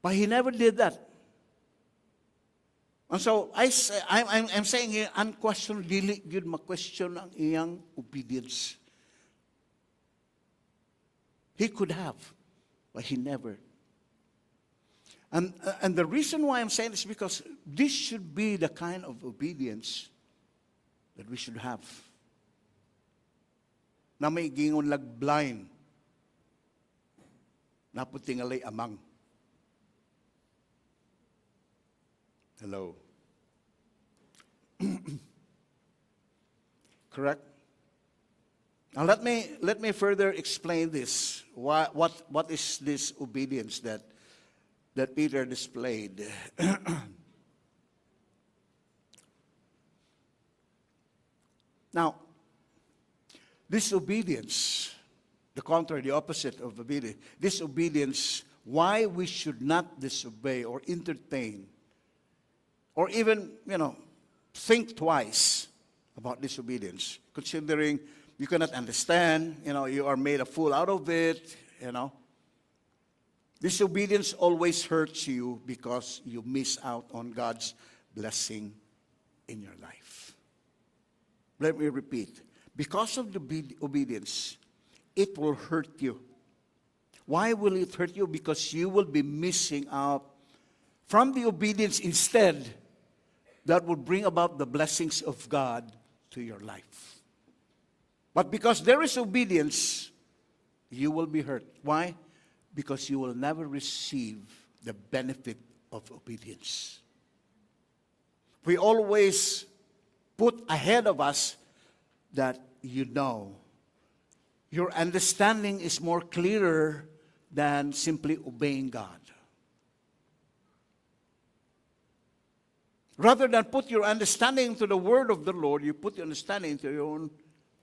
But he never did that. And so I'm saying here, unquestioned, dili gyud ma-question ang iyang obedience. He could have, but he never. And the reason why I'm saying this is because this should be the kind of obedience that we should have. Na may gingon lag blind, naputingalay amang. Hello. Correct? Now let me further explain this. What is this obedience that Peter displayed? Now, this obedience, the contrary, the opposite of obedience, this obedience, why we should not disobey or entertain or even, think twice about disobedience, considering you cannot understand, you are made a fool out of it, Disobedience always hurts you because you miss out on God's blessing in your life. Let me repeat. Because of the obedience, it will hurt you. Why will it hurt you? Because you will be missing out from the obedience instead that will bring about the blessings of God to your life. But because there is obedience, you will be hurt. Why? Because you will never receive the benefit of obedience. We always put ahead of us that your understanding is more clearer than simply obeying God. Rather than put your understanding into the word of the Lord, you put your understanding into your own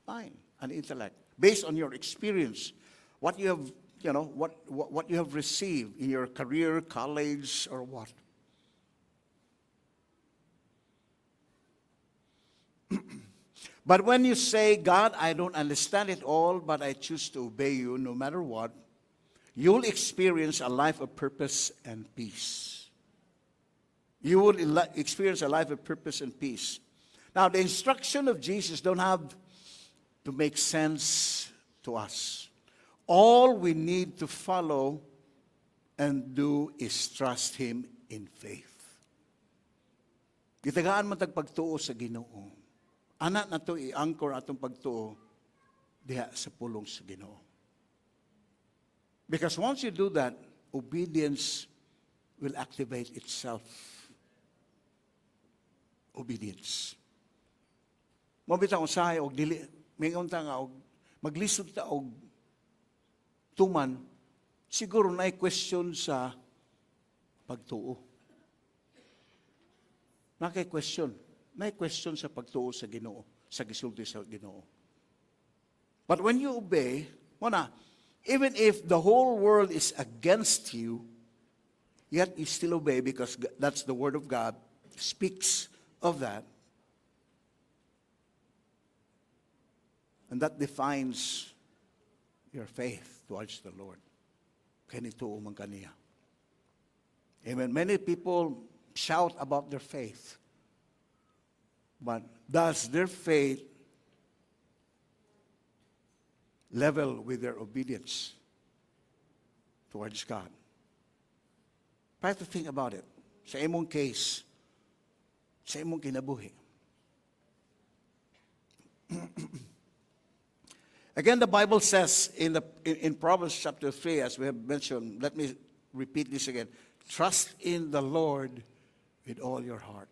mind and intellect, based on your experience, what you have, what you have received in your career, college, or what. But when you say, God, I don't understand it all, but I choose to obey you no matter what, you'll experience a life of purpose and peace. You will experience a life of purpose and peace. Now, the instruction of Jesus don't have to make sense to us. All we need to follow and do is trust Him in faith. Gitagaan man tag pagtuo sa Ginoo. Anak na to i-anchor atong pagtuo diha sa pulong sa Ginoo. Because once you do that, obedience will activate itself. Obedience. Mabitaw usahay og dili mingon ta nga og maglisod ta og tuman, siguro na question sa pagtuo. Na-question sa pagtuo sa Ginoo, sa gisulti sa Ginoo. But when you obey, even if the whole world is against you, yet you still obey because that's the word of God, speaks of that. And that defines your faith towards the Lord. Kanituo man kaniya. Amen. Many people shout about their faith. But does their faith level with their obedience towards God? Try to think about it. Sa imong case, sa imong kinabuhi. Again, the Bible says in Proverbs chapter 3, as we have mentioned, let me repeat this again. Trust in the Lord with all your heart.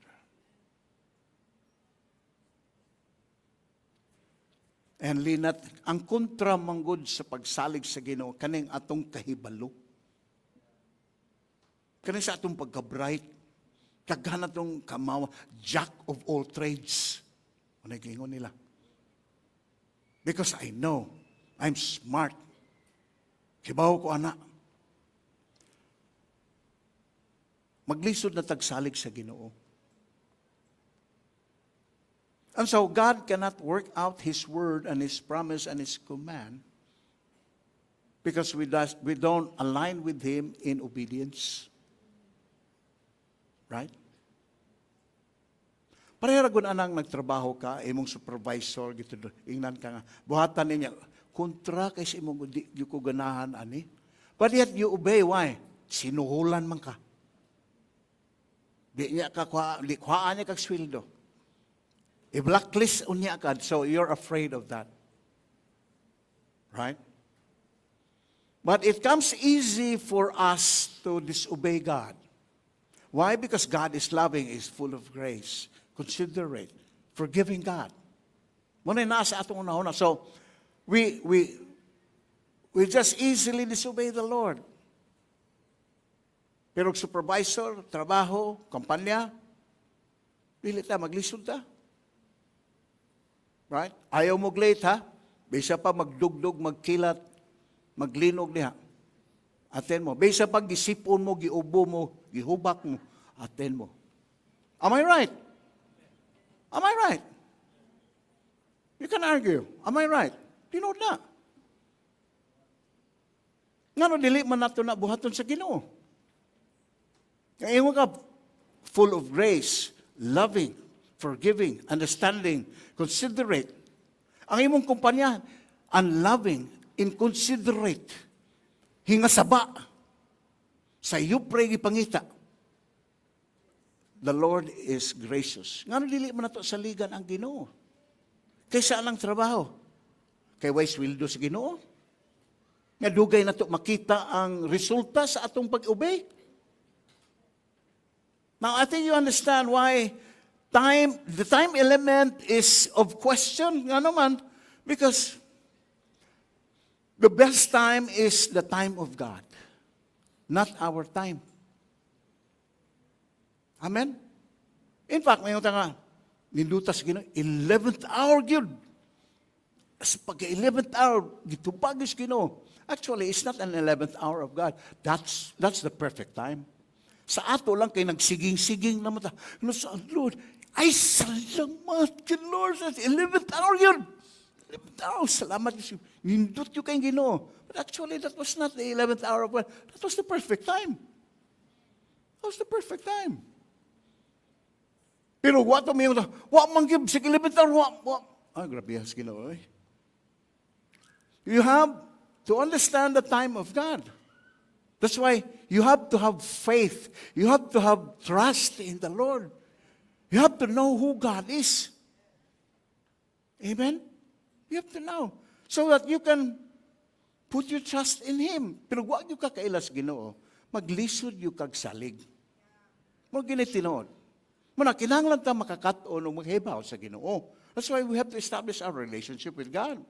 And linat, ang kontra manggod sa pagsalig sa Ginoo, kaning atong kahibalo. Kaning sa atong pagka-bright, kaghan atong kamawa, jack of all trades. Ano yung nila? Because I know, I'm smart. Kibaw ko, anak. Maglisod na tagsalig sa Ginoo. And so God cannot work out His word and His promise and His command because we don't align with Him in obedience. Right? Pareha ragon anang nagtrabaho ka, imong supervisor, gito, ingnan ka nga, buhatan niya, kontra kay sa imong di ko ganahan, ani. But yet you obey, why? Sinuhulan man ka. Di niya di kuhaan niya kag sweldo. I-blacklist unya ka, so you're afraid of that. Right? But it comes easy for us to disobey God. Why? Because God is loving, is full of grace, considerate, forgiving God. Muna nasa atong una-una. So, we just easily disobey the Lord. Pero supervisor, trabaho, kampanya, dili ta, maglisod ta. Right? Ayaw mo late, ha? Bisa pa magdugdog, magkilat, maglinog niya. Attend mo. Bisa pag gisipon mo, giubo mo, gihubak mo, attend mo. Am I right? Am I right? You can argue. Am I right? Tinood na. Nga no, dili man nato na buhaton sa Ginoo. Ngayon ka, full of grace, loving, forgiving, understanding, considerate. Ang imong kumpanya, unloving, inconsiderate, hingasaba, sa iyo pre gipangita. The Lord is gracious. Nga no, dili man nato sa ligan ang Ginoo. Kaysa anang trabaho? Kay way sweldo sa Ginoo. Nga dugay na to makita ang resulta sa atong pag-obey. Now, I think you understand why the time element is of question. Nga naman, because the best time is the time of God, not our time. Amen? In fact, may nga, nindutas Ginoo, 11th hour yun. As pag 11th hour, gitupagis Ginoo. Actually, it's not an 11th hour of God. That's the perfect time. Sa ato lang kay nagsiging-siging naman ta. No, sa Lord, ay salamat kay Lord. 11th hour yun. 11th hour, salamat. Nindot yun kay Ginoo. But actually, that was not the 11th hour of God. That was the perfect time. That was the perfect time. Pero what may yung wa manggib sa 11th hour, wa. Ah, grabe has Ginoo. You have to understand the time of God. That's why you have to have faith. You have to have trust in the Lord. You have to know who God is. Amen? You have to know. So that you can put your trust in Him. Pero wag yung kakailas Ginoo, maglisod yung kagsalig. Mo ginitinood. Muna, kinahanglan ta makakaton o maghibaw sa Ginoo. That's why we have to establish our relationship with God.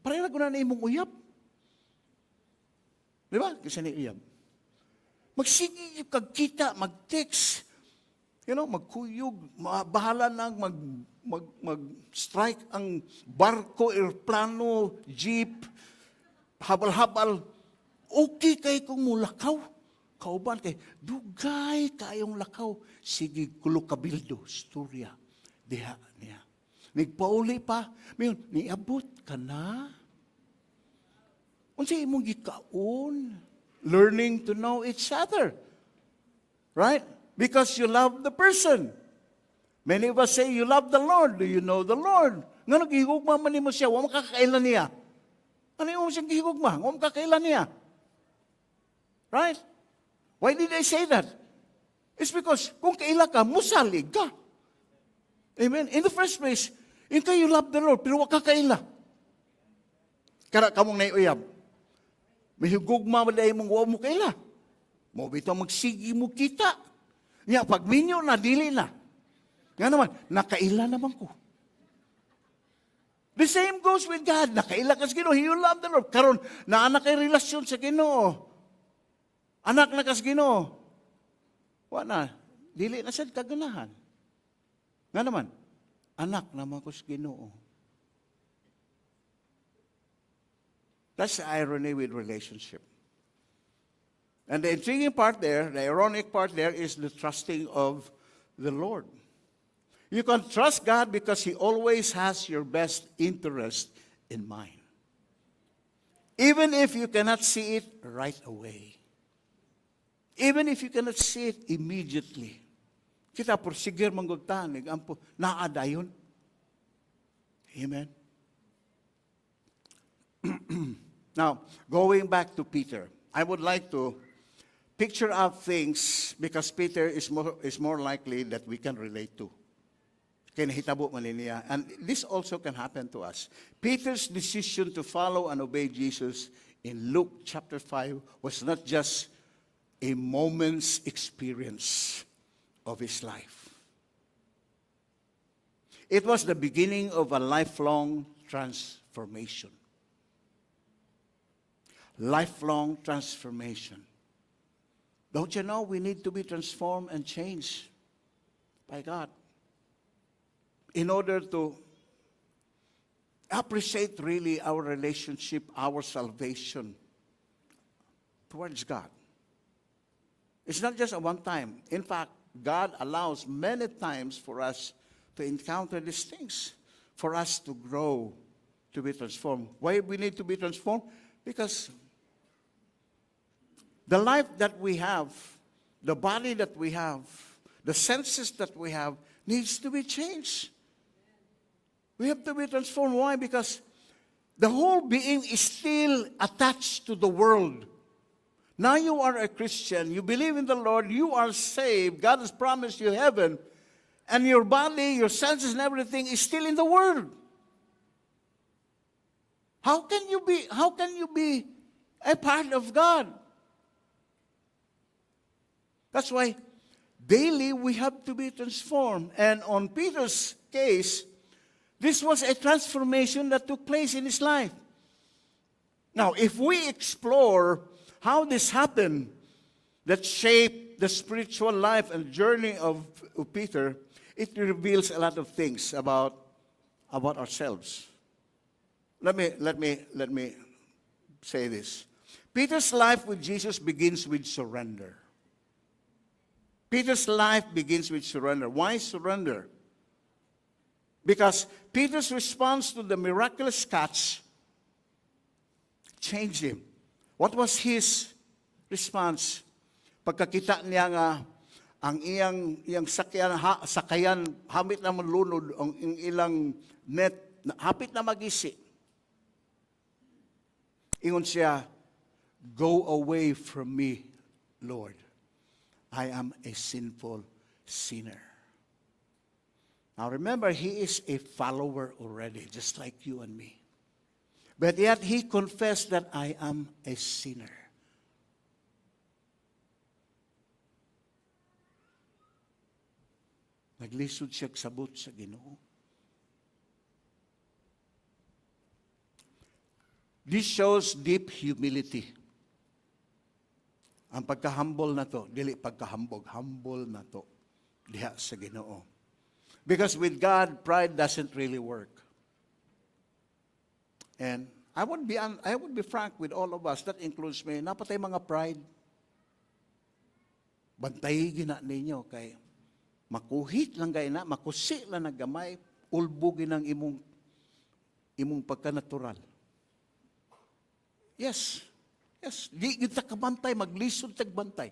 Pareha ko na imong uyab. Di ba? Kasi na uyab. Magsige yung kagkita, mag-text, magkuyog, bahala nang mag-strike ang barko, aeroplano, jeep, habal-habal. Okay kay kung mulakaw. Kauban kay, dugay kayong lakaw. Sige, kulokabildo, storya. Diha niya. Nagpauli pa. Mayon, niabot ka na. Unsay imong gikaon? Learning to know each other. Right? Because you love the person. Many of us say, you love the Lord. Do you know the Lord? Nga nagihigugma man mo siya, wa makakailan niya. Ano yung siyang gihigugma? Wa makakailan niya. Right? Why did I say that? It's because kung kaila ka, musalig ka. Amen? In the first place, in kayo love the Lord, pero wa kakaila. Kara kamong naiuyab. May higugma maday mong wa mo kaila. Mo bitaw magsigi mo kita. Nya pag minyo na dili na. Nga naman, nakaila naman ko. The same goes with God. Nakaila ka sa Ginoo. You love the Lord. Karon na anak kay relasyon sa Ginoo. Anak na ka sa Ginoo. Wa na. Dili na sad kaganahan. Nga naman, anak naman ko sa Ginoo. That's the irony with relationship. And the intriguing part there, the ironic part there is the trusting of the Lord. You can trust God because He always has your best interest in mind. Even if you cannot see it right away. Even if you cannot see it immediately. Kita porsigir manggugtan, nag-ampo, naadayon. Amen. Now, going back to Peter, I would like to picture out things because Peter is more likely that we can relate to. Kinahitabo man niya. And this also can happen to us. Peter's decision to follow and obey Jesus in Luke chapter 5 was not just a moment's experience of his life. It was the beginning of a lifelong transformation. Lifelong transformation. Don't you know we need to be transformed and changed by God in order to appreciate really our relationship, our salvation towards God. It's not just a one time. In fact, God allows many times for us to encounter these things, for us to grow, to be transformed. Why we need to be transformed? Because the life that we have, the body that we have, the senses that we have needs to be changed. We have to be transformed. Why? Because the whole being is still attached to the world. Now you are a Christian, you believe in the Lord, you are saved, God has promised you heaven, and your body, your senses and everything is still in the world. How can you be a part of God? That's why daily we have to be transformed. And on Peter's case, this was a transformation that took place in his life. Now, if we explore how this happened, that shaped the spiritual life and journey of Peter, it reveals a lot of things about ourselves. Let me say this. Peter's life with Jesus begins with surrender. Peter's life begins with surrender. Why surrender? Because Peter's response to the miraculous catch changed him. What was his response? Pagkakita niya nga ang iyang sakayan hamit na malunod ang ilang net hapit na magisi. Ingon siya, "Go away from me, Lord. I am a sinful sinner." Now remember, he is a follower already, just like you and me. But yet he confessed that I am a sinner. Naglisod siya sabot sa Ginoo. This shows deep humility. Ang pagka-humble na to, dili pagka-hambog, humble na to diha sa Ginoo. Because with God, pride doesn't really work. And I would be frank with all of us, that includes me, napatay mga pride. Bantay gina ninyo kay makuhit lang gay na, makusi lang nagamay, ulbugin ang imong pagka-natural. Yes. Di kita kabantay, maglisod tagbantay.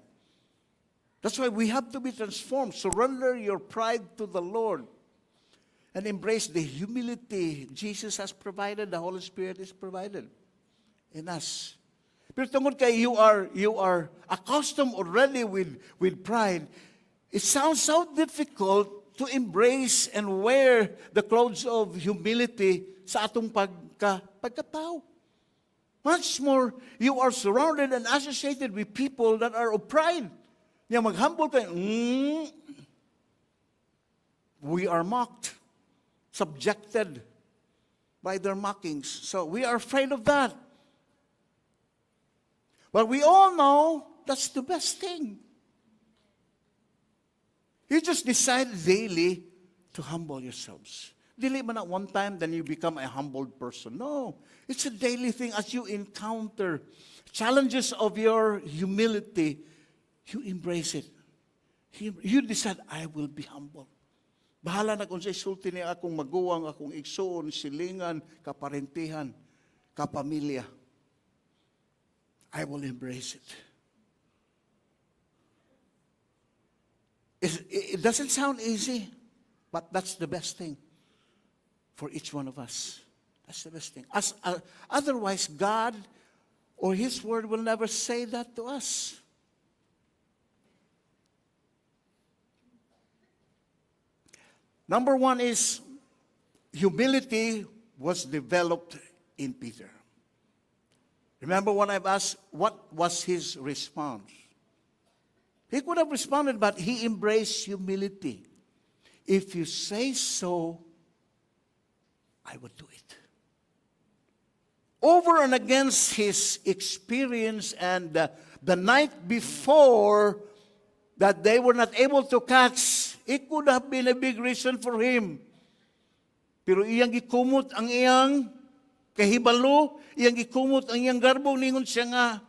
That's why we have to be transformed. Surrender your pride to the Lord and embrace the humility Jesus has provided, the Holy Spirit is provided in us. Pero tungod kay you are accustomed already with pride, it sounds so difficult to embrace and wear the clothes of humility sa atong pagkatao. Much more, you are surrounded and associated with people that are of pride. Nga mag-humble kayo, we are mocked, subjected by their mockings. So we are afraid of that. But we all know that's the best thing. You just decide daily to humble yourselves. Dili man at one time, then you become a humbled person. No, it's a daily thing. As you encounter challenges of your humility, you embrace it. You decide, I will be humble. Bahala na kung sa isulti niya akong maguwang, akong igsoon, silingan, kaparentihan, kapamilya. I will embrace it. It doesn't sound easy, but that's the best thing for each one of us. That's the best thing. Otherwise, God or His Word will never say that to us. Number one is humility was developed in Peter. Remember when I've asked, what was his response? He could have responded, but he embraced humility. If you say so, I will do it. Over and against his experience and the night before that they were not able to catch, it could have been a big reason for him. Pero iyang gikumot ang iyang kahibalo, iyang gikumot ang iyang garbo, ningon siya nga,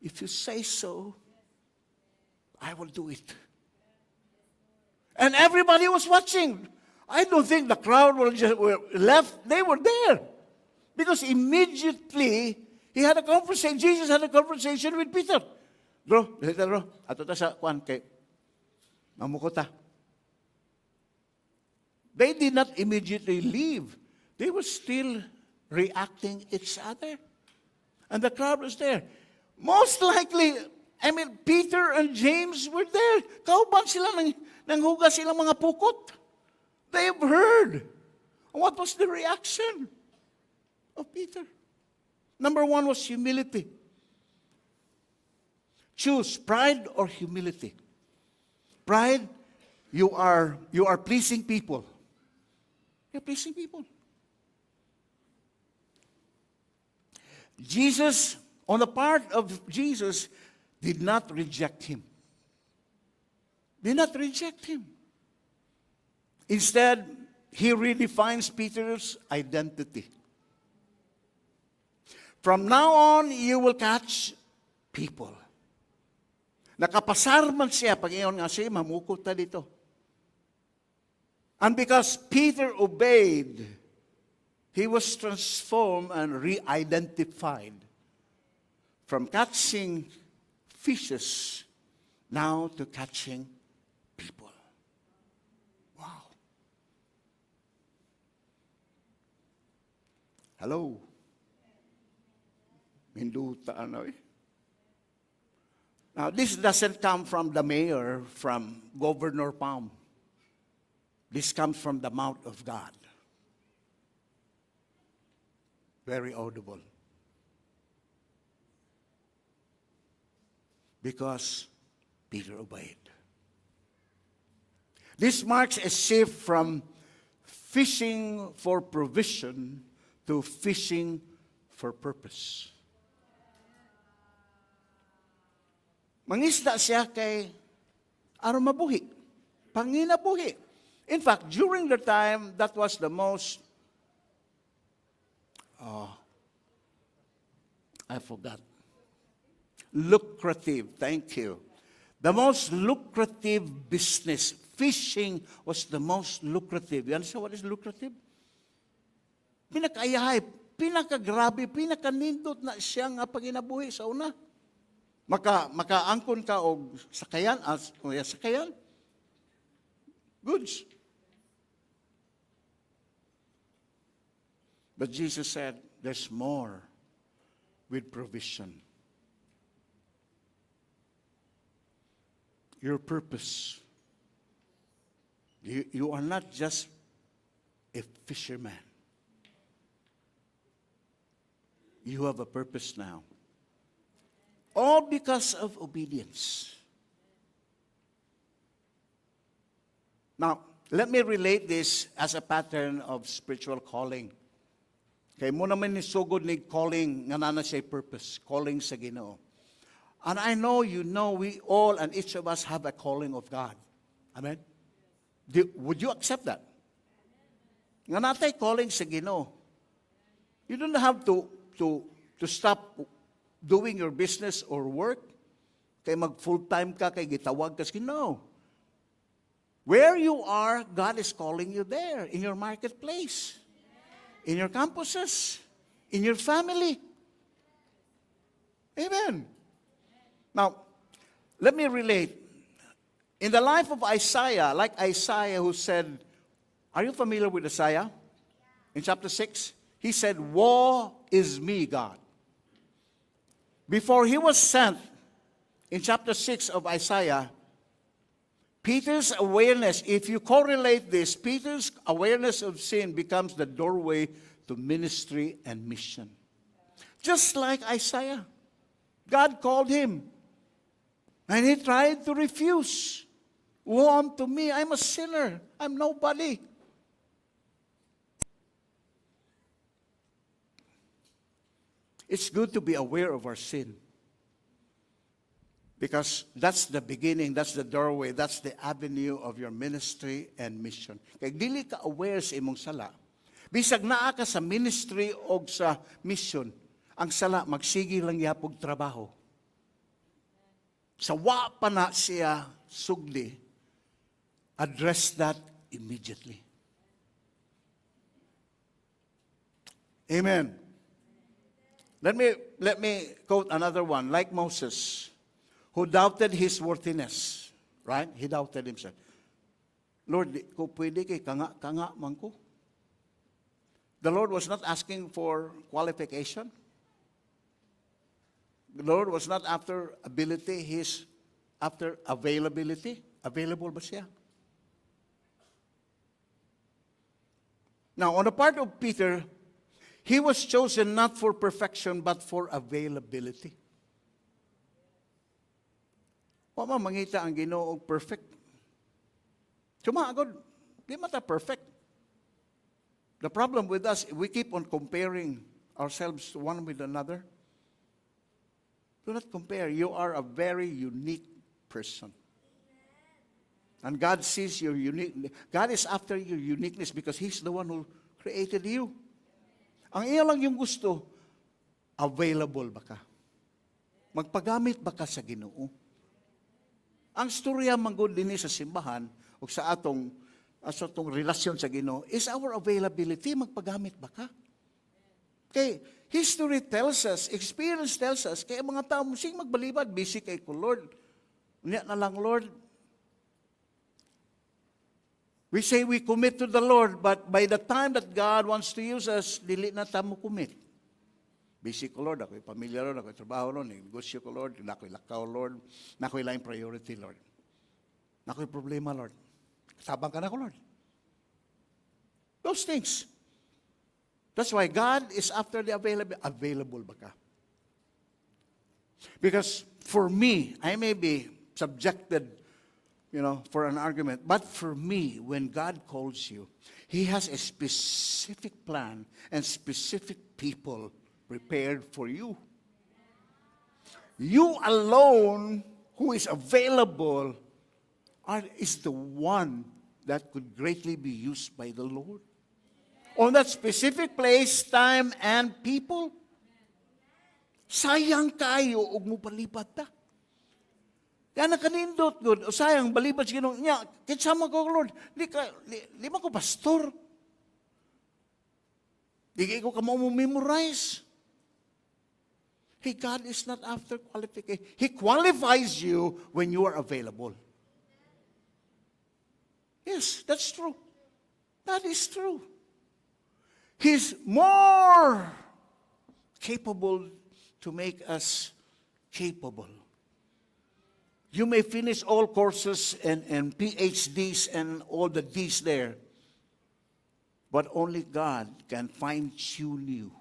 if you say so, I will do it. And everybody was watching. I don't think the crowd were left. They were there. Because immediately, he had a conversation. Jesus had a conversation with Peter. Bro, ato ta sa kwan kay mamukota. They did not immediately leave. They were still reacting each other. And the crowd was there. Most likely, Peter and James were there. Kauban sila nanghugas silang mga pukot. They have heard. What was the reaction of Peter? Number one was humility. Choose pride or humility. Pride, you are pleasing people. You're pleasing people. Jesus, on the part of Jesus, did not reject him. Did not reject him. Instead, he redefines Peter's identity. From now on, you will catch people. Nakapasar man siya, pag iyon nga siya, mamukot na dito. And because Peter obeyed, he was transformed and re-identified from catching fishes now to catching people. Wow. Hello. Minduta ano eh. Now, this doesn't come from the mayor, from Governor Palm. This comes from the mouth of God. Very audible. Because Peter obeyed. This marks a shift from fishing for provision to fishing for purpose. Mangisda siya kay aron mabuhi. Panginabuhi. In fact, during the time, that was the most, I forgot. Lucrative, thank you. The most lucrative business. Fishing was the most lucrative. You understand what is lucrative? Pinakaayahay, pinakagrabe, pinakanindot na siya nga panginabuhi sa una. Makaangkon ka og sakayan, sakayan. Goods. But Jesus said, there's more with provision. Your purpose. You are not just a fisherman. You have a purpose now. All because of obedience. Now, let me relate this as a pattern of spiritual calling. Kay mo naman ni sugod ni calling nga nana siya purpose, calling sa Ginoo. And I know you know we all and each of us have a calling of God. Amen. Would you accept that? Nga natay calling sa Ginoo. You don't have to stop doing your business or work. Kay mag full-time ka, kay gitawag ka sa Ginoo. Where you are, God is calling you there, in your marketplace, in your campuses, in your family. Amen. Now, let me relate. In the life of Isaiah, like Isaiah who said, are you familiar with Isaiah? In chapter 6, he said, woe is me, God. Before he was sent, in chapter 6 of Isaiah, Peter's awareness, if you correlate this, Peter's awareness of sin becomes the doorway to ministry and mission. Just like Isaiah. God called him. And he tried to refuse. Woe unto me, I'm a sinner. I'm nobody. It's good to be aware of our sin. Because that's the beginning, that's the doorway, that's the avenue of your ministry and mission. Kaya dili ka aware sa imong sala. Bisag naa ka sa ministry o sa mission, ang sala magsige lang yapog trabaho. Sa wa pa na siya sugdi, address that immediately. Amen. Let me quote another one, like Moses, who doubted his worthiness. Right? He doubted himself. Lord, ko pwede kay kanga man ko. The Lord was not asking for qualification. The Lord was not after ability, He's after availability. Available ba siya? Now, on the part of Peter, he was chosen not for perfection, but for availability. Wa man mangita ang Ginoo og perfect. Agad, di mata perfect. The problem with us, we keep on comparing ourselves one with another. Do not compare. You are a very unique person. And God sees your unique. God is after your uniqueness because He's the one who created you. Ang iya lang yung gusto, available ba ka? Magpagamit ba ka sa Ginoo? Ang storya manggod dinhi sa simbahan o sa atong relasyon sa Ginoo is our availability. Magpagamit ba ka? Okay, history tells us, experience tells us, kaya mga tao sing magbalibad, busy kay ko, Lord. Unya na lang, Lord. We say we commit to the Lord, but by the time that God wants to use us, dili na tamo commit. Busy ko, Lord. Ako'y pamilya, Lord. Ako'y trabaho, Lord. Negosyo ko, Lord. Nako'y lakaw, Lord. Nako'y laing priority, Lord. Nako'y problema, Lord. Sabang ka na ko, Lord. Those things. That's why God is after the available. Available ba ka? Because for me, I may be subjected, for an argument. But for me, when God calls you, He has a specific plan and specific people prepared for you. You alone who is available is the one that could greatly be used by the Lord. On that specific place, time, and people. Sayang kayo ug mo palipat ta. Kaya nakanindot good. O sayang balipat sa Ginoo niya. Kitsama ko, Lord. Di ba ko pastor? Di ko ka memorize. Hey, God is not after qualification. He qualifies you when you are available. Yes, that's true. That is true. He's more capable to make us capable. You may finish all courses and PhDs and all the Ds there, but only God can fine-tune you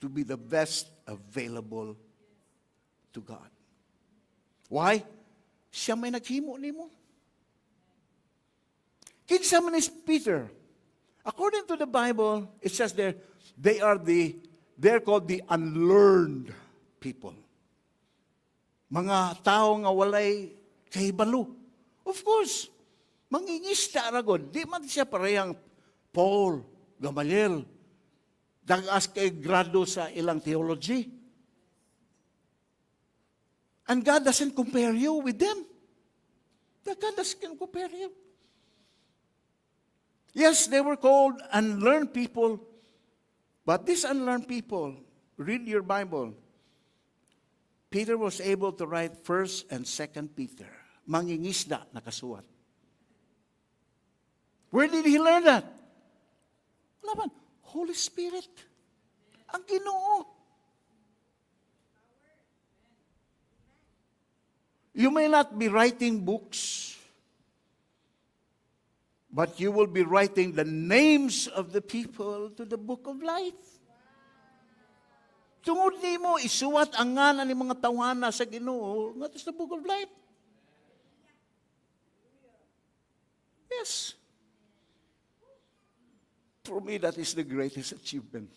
to be the best available to God. Why? Siya may naghimo nimo. Kinsa man is Peter. According to the Bible, it says there, they're called the unlearned people. Mga tao nga walay kahibalo. Of course, mangingista ragod. Di man siya parehang Paul, Gamaliel, dagas kay grado sa ilang theology. And God doesn't compare you with them. God doesn't compare you. Yes, they were called unlearned people, but these unlearned people, read your Bible. Peter was able to write 1st and 2nd Peter. Mangingisda nakasuwat. Where did he learn that? Wala man. Holy Spirit. Ang Ginoo. You may not be writing books, but you will be writing the names of the people to the book of life. Tungod nimo isuwat ang ngalan ni mga tawana sa Ginoo ngadto sa book of life. Yes. For me, that is the greatest achievement.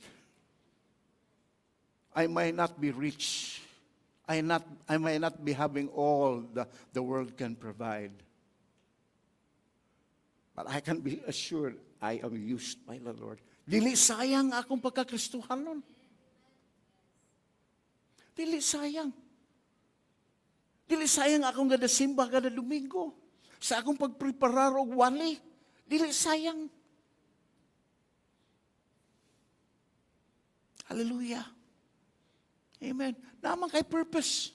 I might not be rich. I might not be having all the world can provide. But I can be assured I am used by the Lord. Dili sayang akong pagkakristuhan nun. Dili sayang. Dili sayang akong gada simba kada Domingo. Sa akong pagpreparar og wali. Dili sayang. Hallelujah. Amen. Naman kay purpose.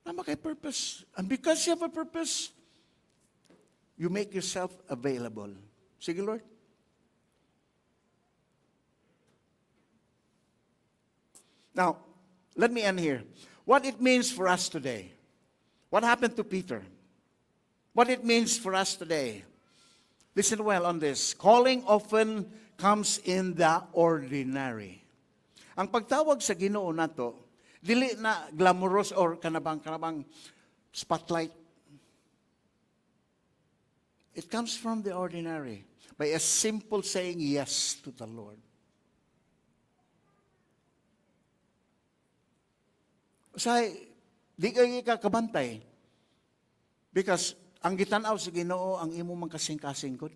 Naman kay purpose. And because you have a purpose, you make yourself available. Sige, Lord. Now, let me end here. What it means for us today. What happened to Peter? What it means for us today. Listen well on this. Calling often comes in the ordinary. Ang pagtawag sa Ginoo nato, dili na glamorous or kanabang spotlight. It comes from the ordinary by a simple saying yes to the Lord. Say, di kayo kakabantay. Because ang gitanaw sa Ginoo ang imo man kasing-kasingkod.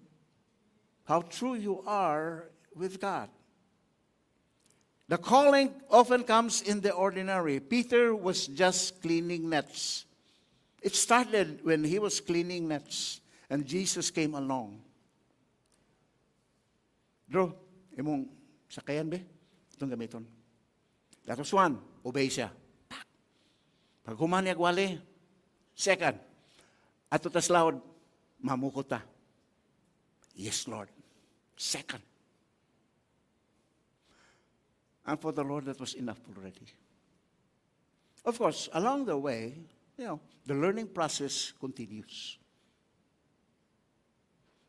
How true you are with God. The calling often comes in the ordinary. Peter was just cleaning nets. It started when he was cleaning nets and Jesus came along. Bro, imong sakayan be? Itong gamiton. That was one. Obey siya. Pag humani agwali. Second, ato tas laod, mamukot ta. Yes, Lord. Second. And for the Lord, that was enough already. Of course, along the way, the learning process continues.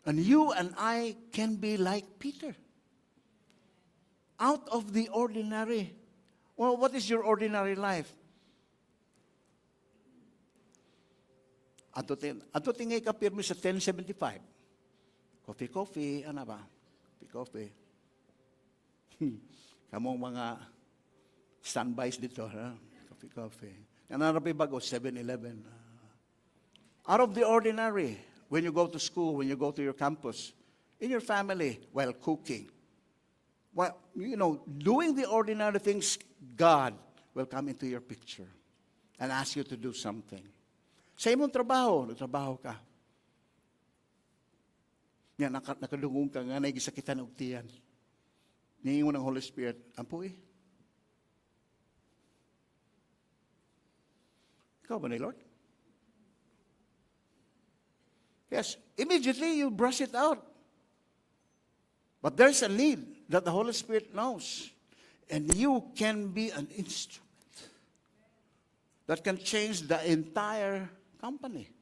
And you and I can be like Peter. Out of the ordinary. Well, what is your ordinary life? Ato tingay ka pirmi sa 1075. Coffee, ano ba? Coffee. Kamong mga standbys dito, ha? Coffee. Nanarapay bago, 7-Eleven. Out of the ordinary, when you go to school, when you go to your campus, in your family, while cooking. Well, doing the ordinary things, God will come into your picture and ask you to do something. Sa imong trabaho, nagtrabaho ka. Yan, nakadungong ka nga, nagisakitan og tiyan. Niingon ng Holy Spirit, ampuy. Ikaw ba ni Lord? Yes, immediately you brush it out. But there's a need that the Holy Spirit knows. And you can be an instrument that can change the entire company.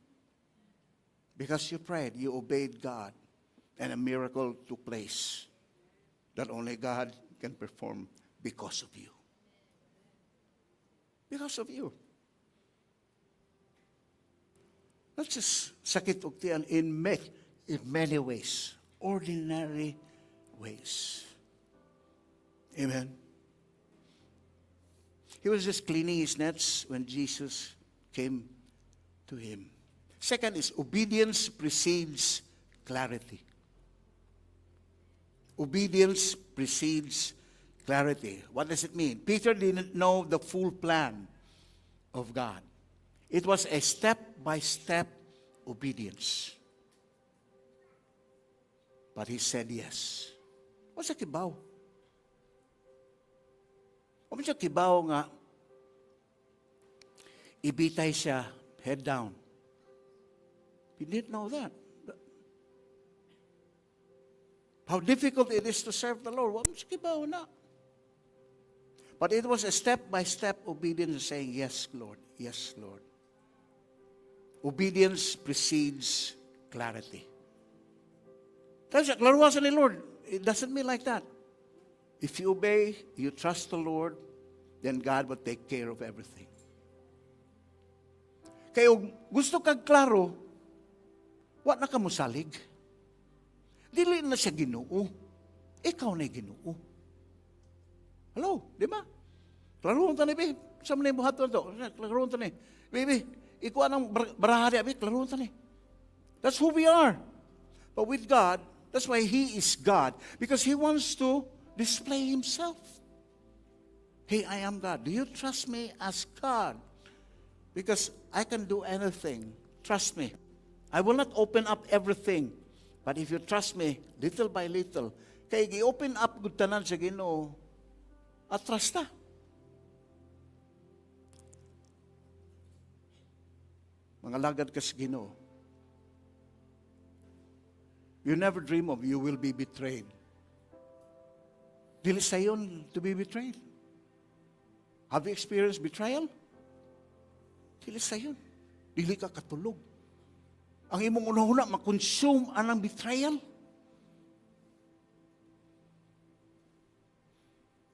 Because you prayed, you obeyed God, and a miracle took place that only God can perform because of you. Because of you. Not just sakit ug tiyan in many ways, ordinary ways. Amen. He was just cleaning his nets when Jesus came to him. Second is obedience precedes clarity. Obedience precedes clarity. What does it mean? Peter didn't know the full plan of God. It was a step-by-step obedience. But he said yes. What's a kibaw? O siya kibaw nga, ibitay siya, head down. He didn't know that. How difficult it is to serve the Lord. Wala siya kibaw na. But it was a step-by-step obedience saying, yes, Lord. Yes, Lord. Obedience precedes clarity. That's it. Laruasan ni Lord. It doesn't mean like that. If you obey, you trust the Lord, then God will take care of everything. Kaya gusto kag klaro, wa na ka mosalig. Dili na siya Ginoo. Ikaw na Ginoo. Hello, di ba? Klaroon ta ni, babe. Sa mga buhat to. Klaroon ta ni. Baby, ikaw anong barahari, babe. Klaroon ta ni. That's who we are. But with God, that's why He is God. Because He wants to display Himself. Hey, I am God. Do you trust me as God? Because I can do anything. Trust me. I will not open up everything. But if you trust me, little by little, kaya i-open up gud tanan sa Ginoo, at trust na. Mga lagad ka sa Ginoo, you never dream of you will be betrayed. Dili sayon to be betrayed. Have you experienced betrayal? Dili sayon. Dili ka katulog. Ang imong una-una, makonsume anang betrayal.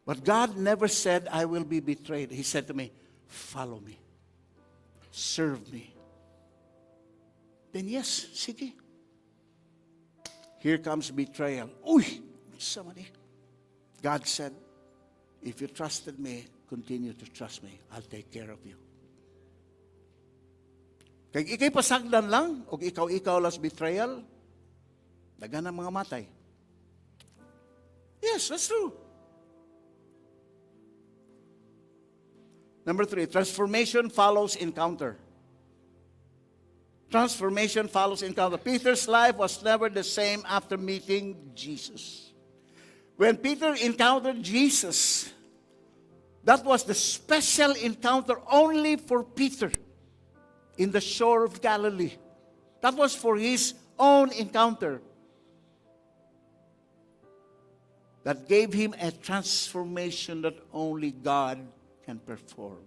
But God never said, I will be betrayed. He said to me, follow me. Serve me. Then yes, sige. Here comes betrayal. Uy! Somebody. God said, if you trusted me, continue to trust me. I'll take care of you. Kaya ikay pasagdan lang, o ikaw las betrayal, dagan ang mga matay. Yes, that's true. Number 3, transformation follows encounter. Transformation follows encounter. Peter's life was never the same after meeting Jesus. When Peter encountered Jesus, that was the special encounter only for Peter in the shore of Galilee. That was for his own encounter. That gave him a transformation that only God can perform.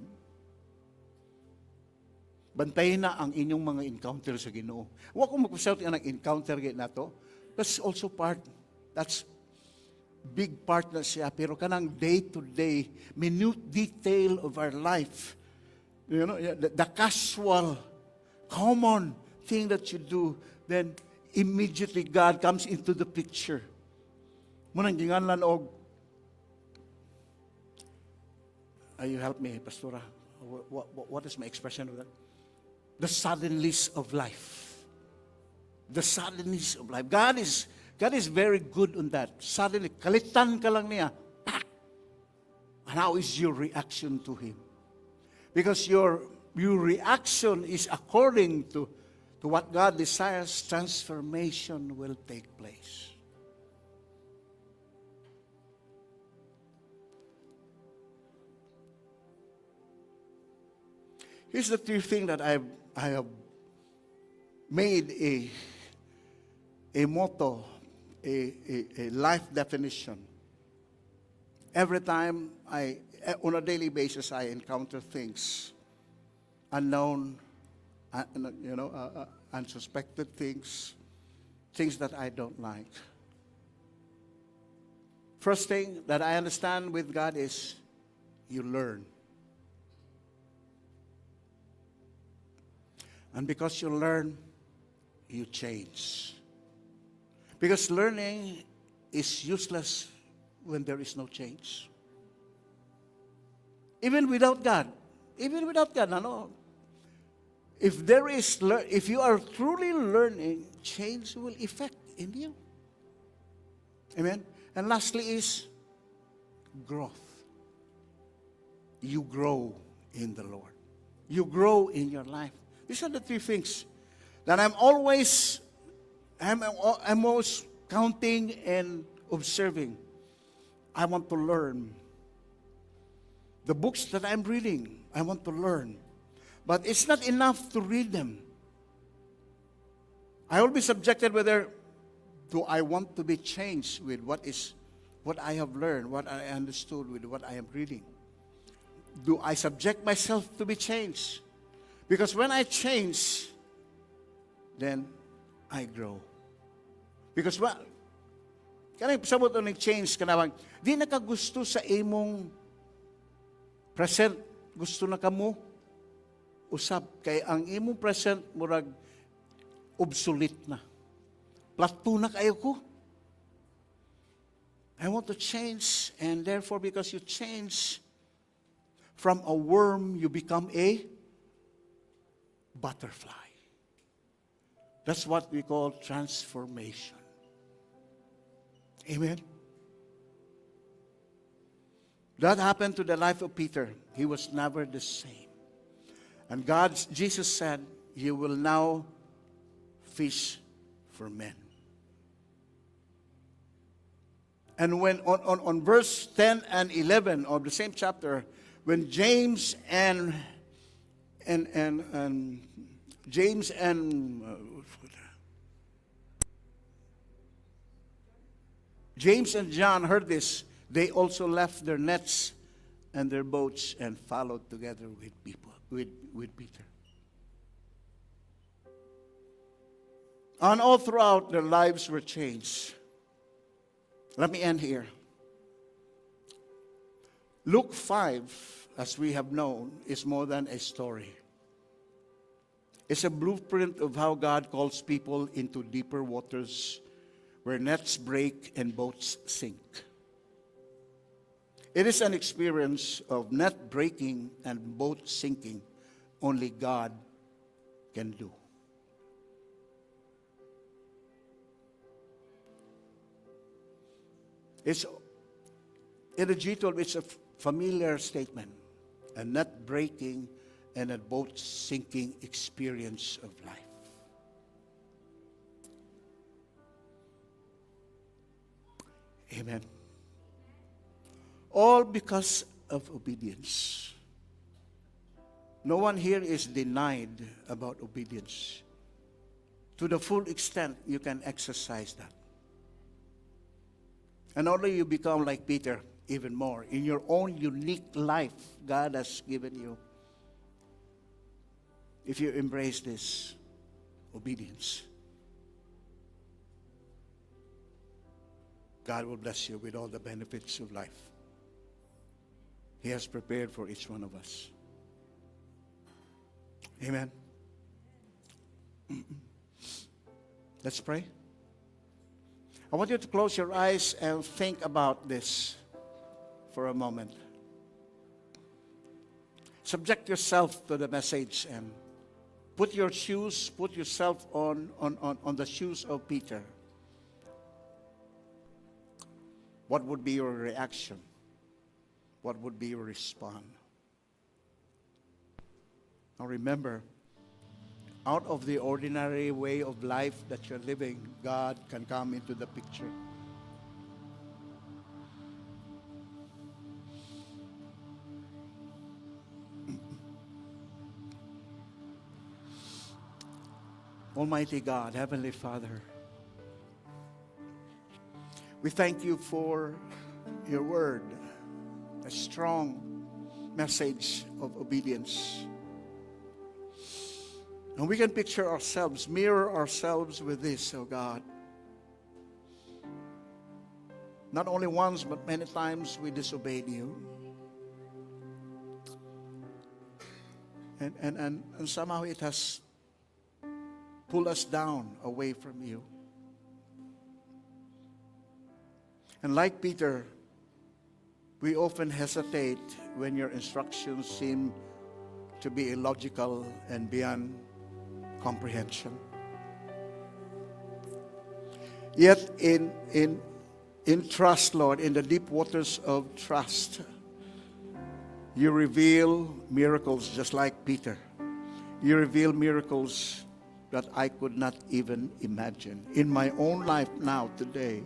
Bantayin na ang inyong mga encounter sa Ginoo. Huwag kong mag-shout ang encounter na to. That's also part. That's big part na siya. Pero kanang day-to-day, minute detail of our life. You know, the casual, common thing that you do, then immediately God comes into the picture. Munang ginganlan og, you help me, Pastora. What is my expression of that? The suddenness of life. The suddenness of life. God is very good on that. Suddenly, kalitan ka lang niya. And how is your reaction to Him? Because your reaction is according to what God desires, transformation will take place. Here's the three things that I have made a motto, a life definition. Every time on a daily basis, I encounter things, unknown, unsuspected things that I don't like. First thing that I understand with God is you learn. And because you learn, you change. Because learning is useless when there is no change. Even without God, no. If you are truly learning, change will effect in you. Amen. And lastly is growth. You grow in the Lord. You grow in your life. These are the three things that I'm always counting and observing. I want to learn. The books that I'm reading, I want to learn. But it's not enough to read them. I will be subjected whether do I want to be changed with what I have learned, what I understood with what I am reading. do I subject myself to be changed? Because when I change, then I grow. Because kanang sabot uning change kanawang di nakagusto sa imong present, gusto na kamo usab kay ang imong present murag obsolete na. Plato na kayo ko. I want to change, and therefore because you change from a worm, you become a butterfly. That's what we call transformation. Amen. That happened to the life of Peter. He was never the same. And Jesus said, you will now fish for men. And when on verse 10 and 11 of the same chapter, when James and John heard this, they also left their nets and their boats and followed together with Peter. And all throughout, their lives were changed. Let me end here. Luke 5, as we have known, is more than a story. It's a blueprint of how God calls people into deeper waters where nets break and boats sink. It is an experience of net breaking and boat sinking only God can do. In the G12, it's a familiar statement. A net breaking and a boat sinking experience of life. Amen. All because of obedience. No one here is denied about obedience. To the full extent, you can exercise that. And only you become like Peter even more. In your own unique life, God has given you. If you embrace this obedience, God will bless you with all the benefits of life He has prepared for each one of us. Amen. Let's pray. I want you to close your eyes and think about this for a moment. Subject yourself to the message and put yourself on the shoes of Peter. What would be your reaction? What would be your response? Now remember, out of the ordinary way of life that you're living, God can come into the picture. Almighty God, Heavenly Father, we thank you for your word, a strong message of obedience. And we can picture ourselves, mirror ourselves with this, oh God. Not only once, but many times we disobeyed you. And somehow it has pulled us down away from you. And like Peter, we often hesitate when your instructions seem to be illogical and beyond comprehension. Yet in trust, Lord, in the deep waters of trust, you reveal miracles just like Peter. You reveal miracles that I could not even imagine. In my own life now, today,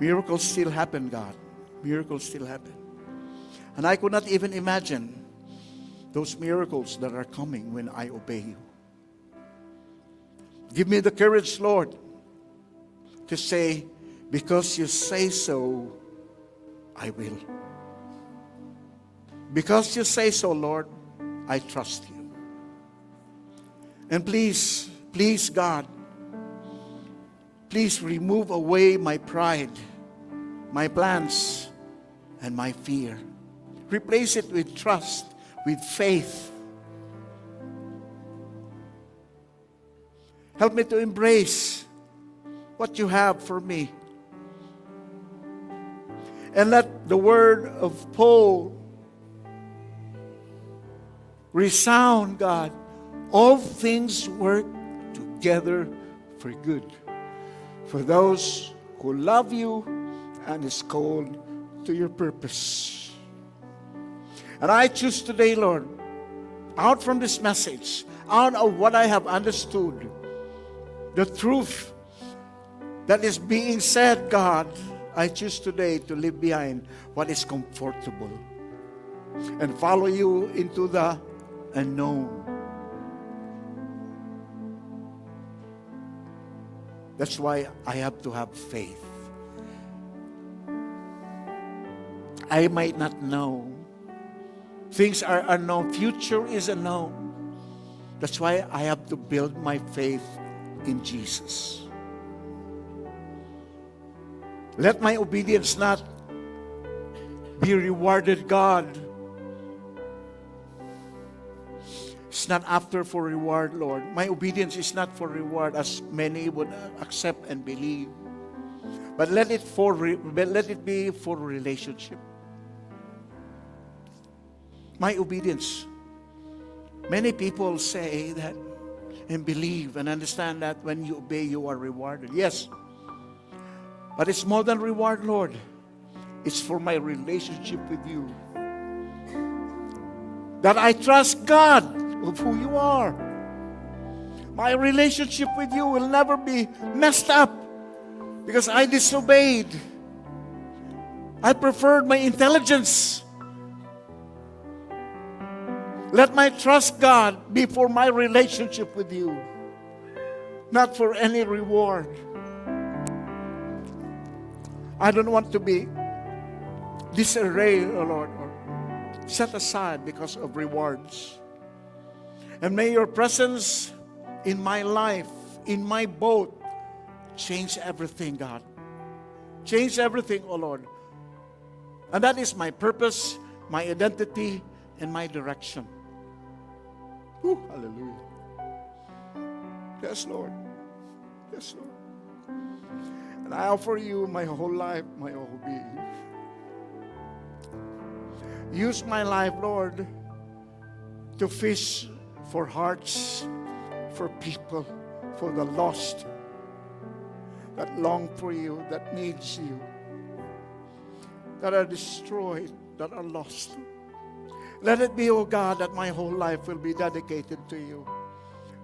miracles still happen, God. Miracles still happen. And I could not even imagine those miracles that are coming when I obey you. Give me the courage, Lord, to say, because you say so, I will. Because you say so, Lord, I trust you. And please, please, God, please remove away my pride, my plans, and my fear. Replace it with trust, with faith. Help me to embrace what you have for me. And let the word of Paul resound, God. All things work together for good, for those who love you and is called to your purpose. And I choose today, Lord, out from this message, out of what I have understood, the truth that is being said, God, I choose today to leave behind what is comfortable and follow you into the unknown. That's why I have to have faith. I might not know. Things are unknown. Future is unknown. That's why I have to build my faith in Jesus. Let my obedience not be rewarded, God. It's not after for reward, Lord. My obedience is not for reward as many would accept and believe. But let it be for relationship. My obedience. Many people say that and believe and understand that when you obey, you are rewarded. Yes. But it's more than reward, Lord. It's for my relationship with you. That I trust God of who you are. My relationship with you will never be messed up because I disobeyed. I preferred my intelligence. Let my trust, God, be for my relationship with you, not for any reward. I don't want to be disarray, oh Lord, or set aside because of rewards. And may your presence in my life, in my boat, change everything, God. Change everything, oh Lord. And that is my purpose, my identity, and my direction. Whew, hallelujah. Yes, Lord. Yes, Lord. And I offer you my whole life, my whole being. Use my life, Lord, to fish for hearts, for people, for the lost that long for you, that needs you, that are destroyed, that are lost. Let it be, oh God, that my whole life will be dedicated to you,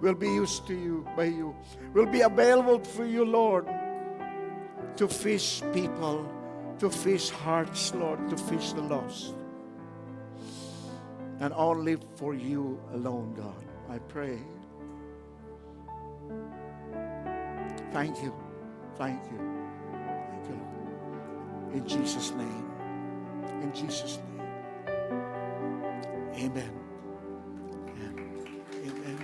will be used to you, by you, will be available for you, Lord, to fish people, to fish hearts, Lord, to fish the lost. And all live for you alone, God. I pray. Thank you. Thank you. Thank you. In Jesus' name. In Jesus' name. Amen. Amen. Amen.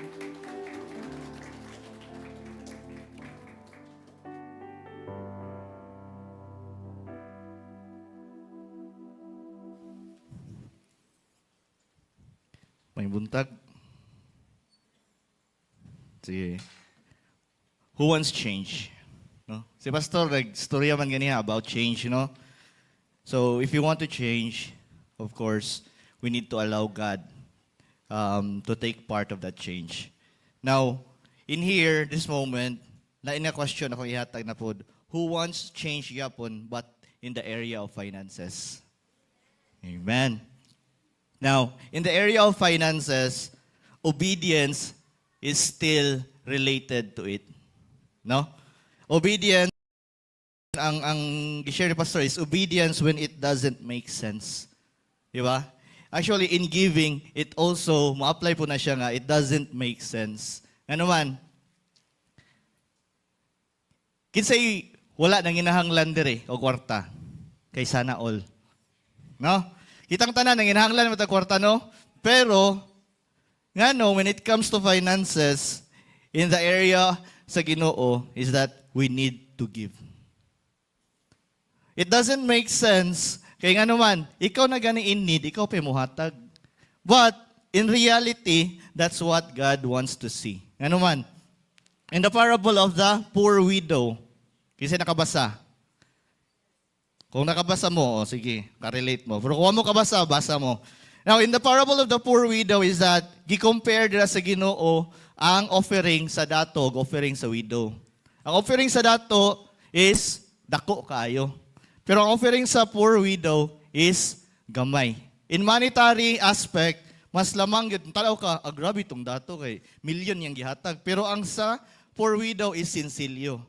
May buntag. Sige. Who wants change? No? Si Pastor, storya man ganiya about change, you know? So, if you want to change, of course, we need to allow God to take part of that change. Now, in here, this moment, na ina question ako ihatag na pod, who wants change yapon but in the area of finances? Amen. Now, in the area of finances, obedience is still related to it. No? Obedience, ang share ni Pastor is obedience when it doesn't make sense. Di ba? Actually, in giving, it also, ma-apply po na siya nga, it doesn't make sense. Ano man? Kinsay wala nang inahanglan dire o kwarta kay sana all. No? Kitang tanan, nanginahanglan mo kwarta, no? Pero, nga no, when it comes to finances, in the area sa Ginoo, is that we need to give. It doesn't make sense, kaya nga naman, ikaw na gani in need, ikaw pa muhatag. But, in reality, that's what God wants to see. Nga naman, in the parable of the poor widow, kasi nakabasa. Kung nakabasa mo, sige, ka-relate mo. Pero kung mo kabasa, basa mo. Now, in the parable of the poor widow is that, gi-compare nila sa Ginoo ang offering sa datog, offering sa widow. Ang offering sa dato is dako kaayo. Pero ang offering sa poor widow is gamay. In monetary aspect, mas lamang yun. Talaw ka, grabe itong dato kay million yung gihatag. Pero ang sa poor widow is sinsilyo.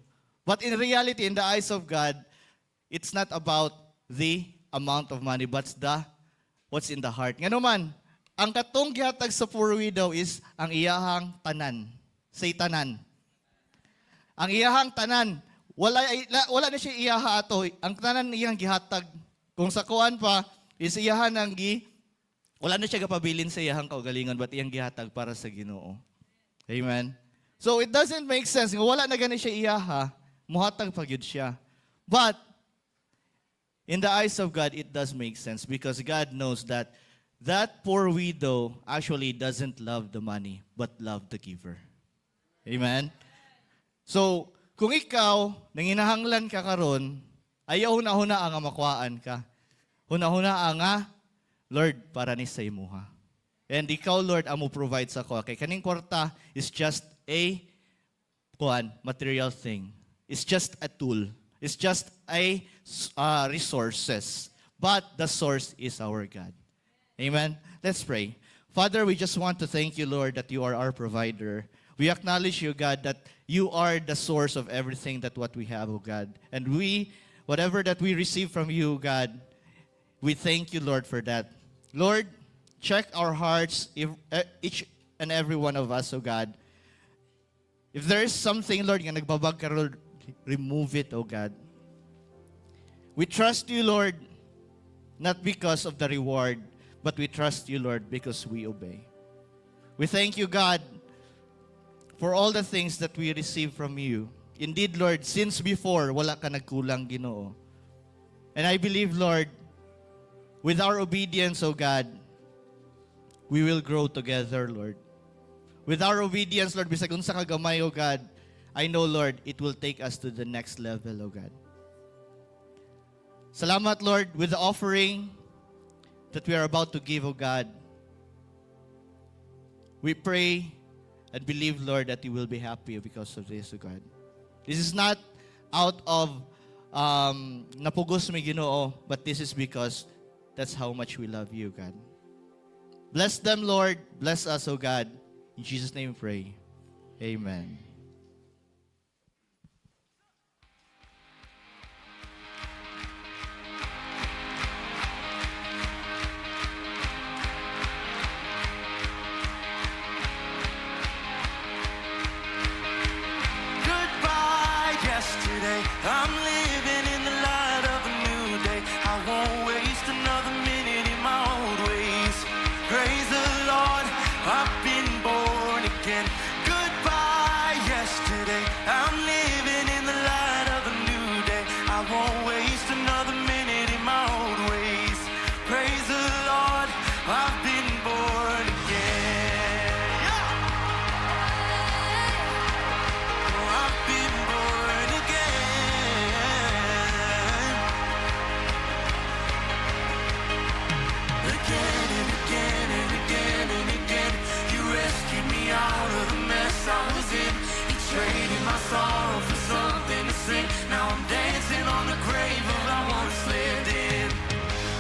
But in reality, in the eyes of God, it's not about the amount of money, but what's in the heart. Nga naman, ang katong gihatag sa poor widow is ang iyahang tanan. Say tanan. Ang iyahang tanan. Wala na siya iyaha ato. Ang tanan iyang gihatag. Kung sa kuan pa, is iyahan ang wala na siya kapabilin sa iyahang kaugalingon, but iyang gihatag para sa Ginoo. Amen? So it doesn't make sense. Kung wala na gani siya iyaha, muhatag pa gyud siya. But, in the eyes of God, it does make sense because God knows that that poor widow actually doesn't love the money, but love the giver. Amen? So, kung ikaw, nanginahanglan ka karon, ayaw huna-huna ang makuhaan ka. Huna-huna ang Lord, para ni sa imuha. And ikaw, Lord, amo provide sa ko. Kay kaning kwarta is just a material thing. It's just a tool. It's just a resources. But the source is our God. Amen? Let's pray. Father, we just want to thank you, Lord, that you are our provider. We acknowledge you, God, that you are the source of everything that what we have, oh God. And whatever that we receive from you, God, we thank you, Lord, for that. Lord, check our hearts, each and every one of us, oh God. If there is something, Lord, nga nagbabag ka, Lord, remove it, oh God. We trust you, Lord, not because of the reward, but we trust you, Lord, because we obey. We thank you, God, for all the things that we receive from you. Indeed, Lord, since before, wala ka nagkulang, Ginoo. And I believe, Lord, with our obedience, oh God, we will grow together, Lord. With our obedience, Lord, bisag unsa ka gamay, oh God, I know, Lord, it will take us to the next level, oh God. Salamat, Lord, with the offering that we are about to give, oh God. We pray and believe, Lord, that you will be happy because of this, oh God. This is not out of napugos mi Ginoo, but this is because that's how much we love you, God. Bless them, Lord. Bless us, oh God. In Jesus' name we pray. Amen. Goodbye, yesterday. I'm living in the light of a new day. I won't waste another minute in my old ways. Praise the Lord, I've been born again. Goodbye, yesterday. I'm living in the light of a new day. I won't waste another minute in my old ways. Praise the Lord, I've been born again. Oh, I've been born again. Again and again and again and again. You rescued me out of the mess I was in. You traded my sorrow for something to sing. Now I'm dancing on the grave of I once lived in.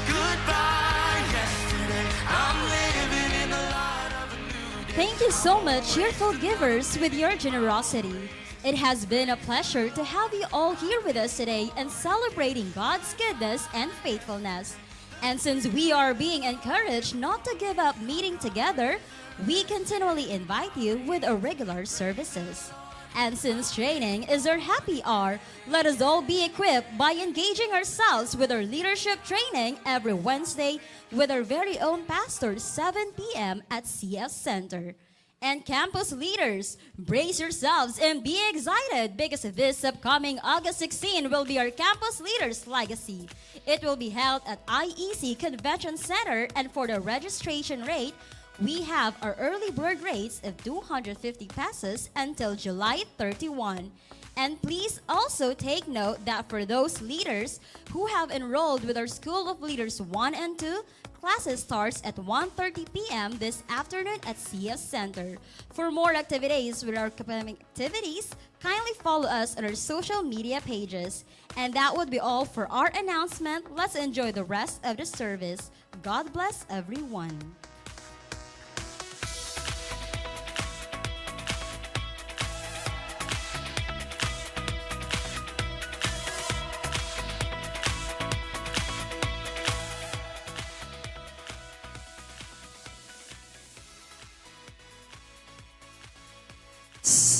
Goodbye, yesterday. I'm living in the light of a new day. Thank you so much, cheerful givers, with your generosity. It has been a pleasure to have you all here with us today and celebrating God's goodness and faithfulness. And since we are being encouraged not to give up meeting together, we continually invite you with our regular services. And since training is our happy hour, let us all be equipped by engaging ourselves with our leadership training every Wednesday with our very own pastor, 7 p.m. at CS Center. And campus leaders, brace yourselves and be excited because this upcoming August 16 will be our Campus Leaders Legacy. It will be held at IEC Convention Center, and for the registration rate, we have our early bird rates of 250 pesos until July 31. And please also take note that for those leaders who have enrolled with our School of Leaders 1 and 2, classes starts at 1:30 p.m. this afternoon at CS Center. For more activities with our academic activities, kindly follow us on our social media pages. And that would be all for our announcement. Let's enjoy the rest of the service. God bless everyone.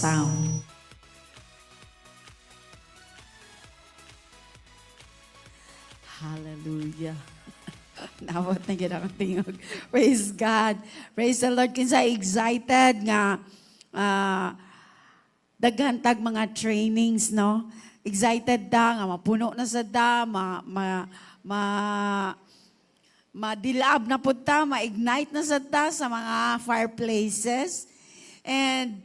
Sound. Hallelujah. Nawat na gid ang tingog. Praise God. Praise the Lord. Kinsa excited nga daghan tag mga trainings, no? Excited da nga mapuno na sa da, madilab na pud ta, ma-ignite na sa ta sa mga fireplaces. And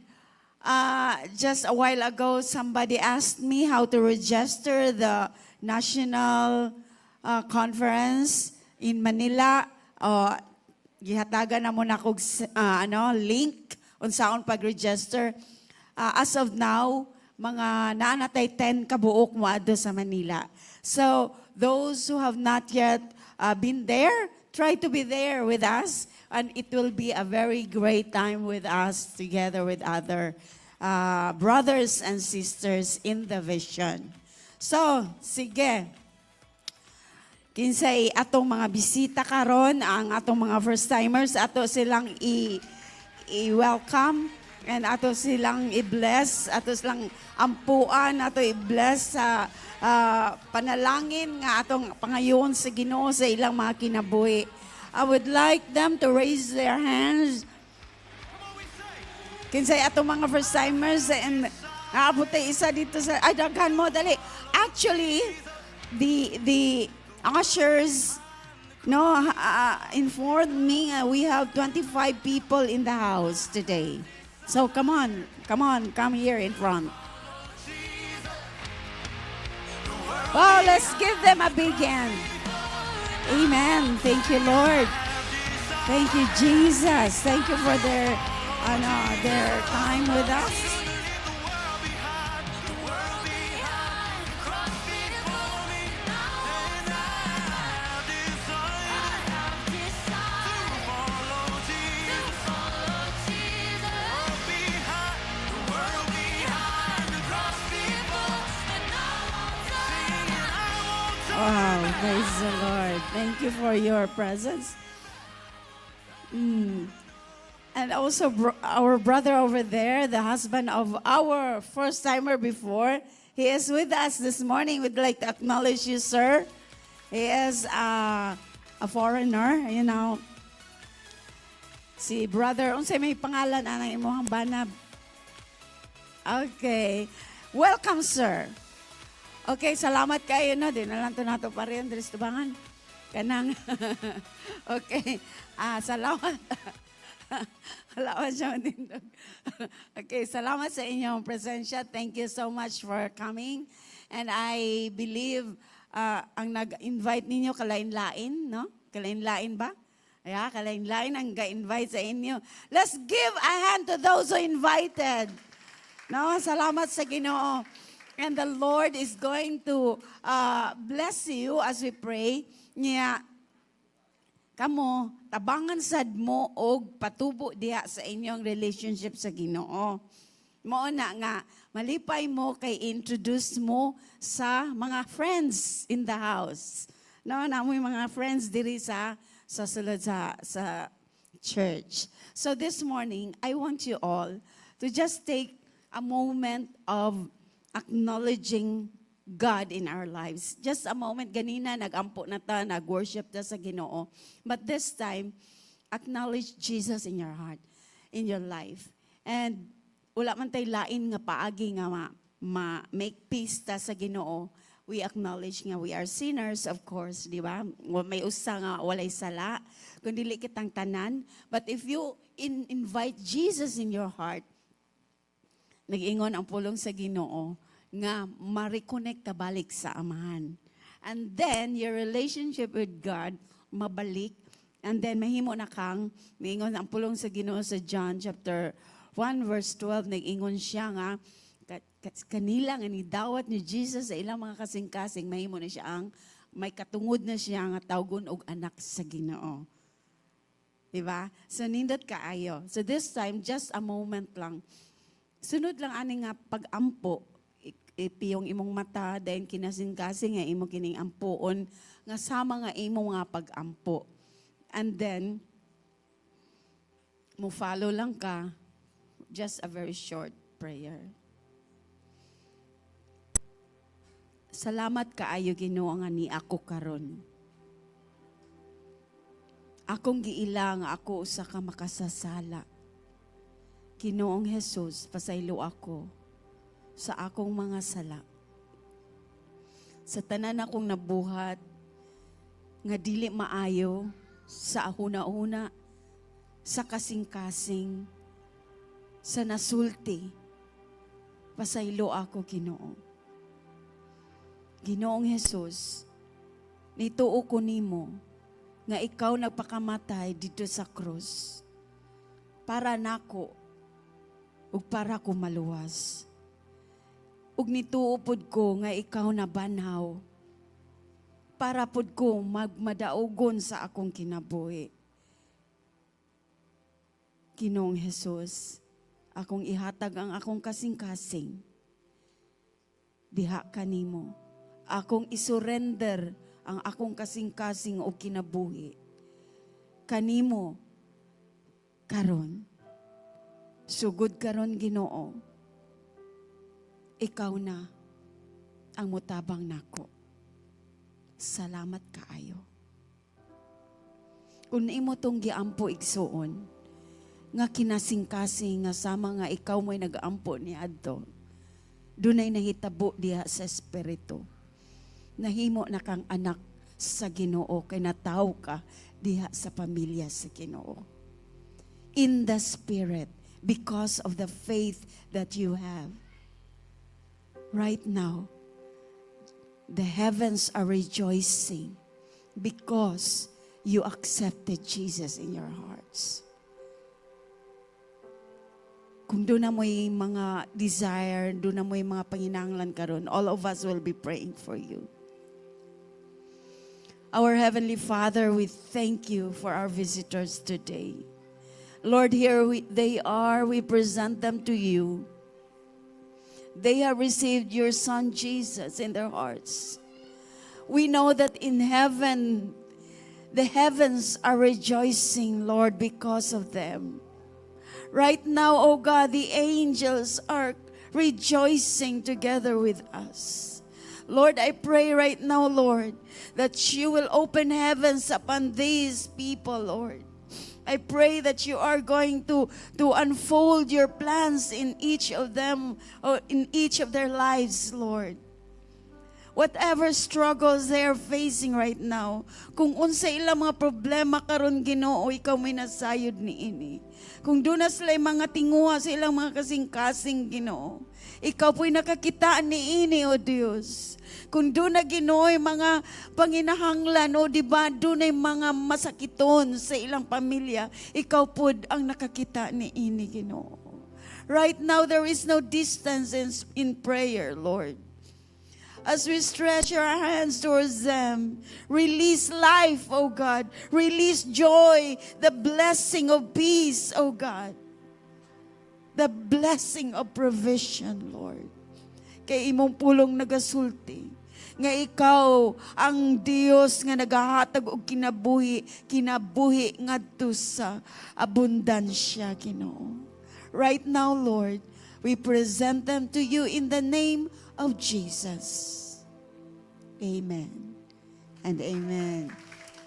just a while ago, somebody asked me how to register the national conference in Manila. Gihatagan na mo na kog link unsaon pag-register. As of now, mga naanatay 10 kabuok mo adto sa Manila. So those who have not yet been there, try to be there with us, and it will be a very great time with us together with other brothers and sisters in the vision. So, sige. Kinsay atong mga bisita karon, ang atong mga first-timers, ato silang i-welcome and ato silang i-bless, ato silang ampuan, ato i-bless sa panalangin nga atong pangayon sa Ginoo sa ilang mga kinabuhi. I would like them to raise their hands. Kinsay atong mga first-timers and naabutay isa dito sa, ay daghan mo, dali. Actually, the ushers informed me we have 25 people in the house today. So come here in front. Wow, let's give them a big hand. Amen. Thank you, Lord. Thank you, Jesus. Thank you for their time with us. Wow, praise the Lord. Thank you for your presence. And also our brother over there, the husband of our first-timer before, he is with us this morning. We'd like to acknowledge you, sir. He is a foreigner, you know. Si brother, unsay may pangalan anang imong banab. Okay. Welcome, sir. Okay, salamat kayo, no? Di na lang ito nato pa rin, Dres Tubangan. Kanang. Okay. Salamat. Salamat siya. Okay, salamat sa inyong presensya. Thank you so much for coming. And I believe ang nag-invite ninyo kalain-lain, no? Kalain-lain ba? Yeah, kalain-lain ang ga-invite sa inyo. Let's give a hand to those who invited. No, salamat sa Ginoo. And the Lord is going to bless you as we pray. Niya, kamo, tabangan sad mo og patubo diha sa inyong relationship sa Ginoo. Mao na nga, malipay mo kay introduce mo sa mga friends in the house. No, namoy mga friends diri sa sulod sa church. So this morning, I want you all to just take a moment of acknowledging God in our lives. Just a moment, ganina, nag-ampo na ta, nag-worship ta sa Ginoo. But this time, acknowledge Jesus in your heart, in your life. And wala man tay lain nga paagi nga make peace ta sa Ginoo. We acknowledge nga we are sinners, of course, di ba? May usa nga walay sala, kung dili kitang tanan. But if you invite Jesus in your heart, nag-ingon ang pulong sa Ginoo, nga ma-reconnect ka balik sa Amahan. And then, your relationship with God, mabalik. And then, mahimo na kang, maingon ang pulong sa Ginoo sa John chapter 1 verse 12, nag-ingon siya nga, kanila nga ni dawat ni Jesus sa ilang mga kasing-kasing, mahimo na siya ang, may katungod na siya nga tawgon og anak sa Ginoo. Diba? So, nindot kaayo. So, this time, just a moment lang. Sunod lang ani nga pag-ampo, ipiyong imong mata, then kinasing-kasing nga imo kining ampuon, nga sama nga imo nga pag-ampo. And then, mo follow lang ka, just a very short prayer. Salamat kaayo Ginoo nga ni ako karon. Akong giila nga ako usa ka makasasala. Ginoong Jesus, pasaylo ako sa akong mga sala. Sa tanan akong nabuhat, nga dili maayo, sa ahuna-una, sa kasing-kasing, sa nasulti, pasaylo ako, Ginoo. Ginoong Jesus, nituo ko nimo, nga ikaw nagpakamatay dito sa krus, para nako, ug para ko maluwas. Ug nituupod ko nga ikaw na banhaw para pod ko magmadaugon sa akong kinabuhi. Ginoong Jesus, akong ihatag ang akong kasing-kasing. Diha kanimo. Akong isurrender ang akong kasing-kasing o kinabuhi. Kanimo karon. Sugod karon Ginoo. Ikaw na ang mutabang nako. Salamat kaayo. Kung imo tong giampo igsuon, nga kinasing-kasing nga sama nga ikaw mo'y nag-ampo ni adto, dunay nahitabo diha sa espiritu. Nahimo na kang anak sa Ginoo, kay nataw ka diha sa pamilya sa Ginoo. In the Spirit, because of the faith that you have. Right now, the heavens are rejoicing because you accepted Jesus in your hearts. Kung doon na mo'y mga desire, doon na mo'y mga panginahanglan karon, all of us will be praying for you. Our Heavenly Father, we thank you for our visitors today. Lord, here they are, we present them to you. They have received your Son Jesus in their hearts. We know that in heaven, the heavens are rejoicing, Lord, because of them. Right now, oh God, the angels are rejoicing together with us. Lord, I pray right now, Lord, that you will open heavens upon these people, Lord. I pray that you are going to unfold your plans in each of them, or in each of their lives, Lord. Whatever struggles they are facing right now, kung unsa ilang mga problema karon Ginoo, ikaw may nasayod niini. Kung doon na sila mga tinguha sa ilang mga kasing-kasing Ginoo, ikaw po'y nakakita niini, O Diyos. Kung doon na Ginoo mga panginahanglan, o diba, doon ay mga masakiton sa ilang pamilya, ikaw po ang nakakita niini, Ginoo. Right now, there is no distance in prayer, Lord. As we stretch our hands towards them, release life, O God. Release joy, the blessing of peace, O God. The blessing of provision, Lord. Kay imong pulong nagasulti, nga ikaw ang Dios nga nagahatag og kinabuhi ngadto sa abundansya, Ginoo. Right now, Lord, We present them to you in the name of Jesus. Amen and amen.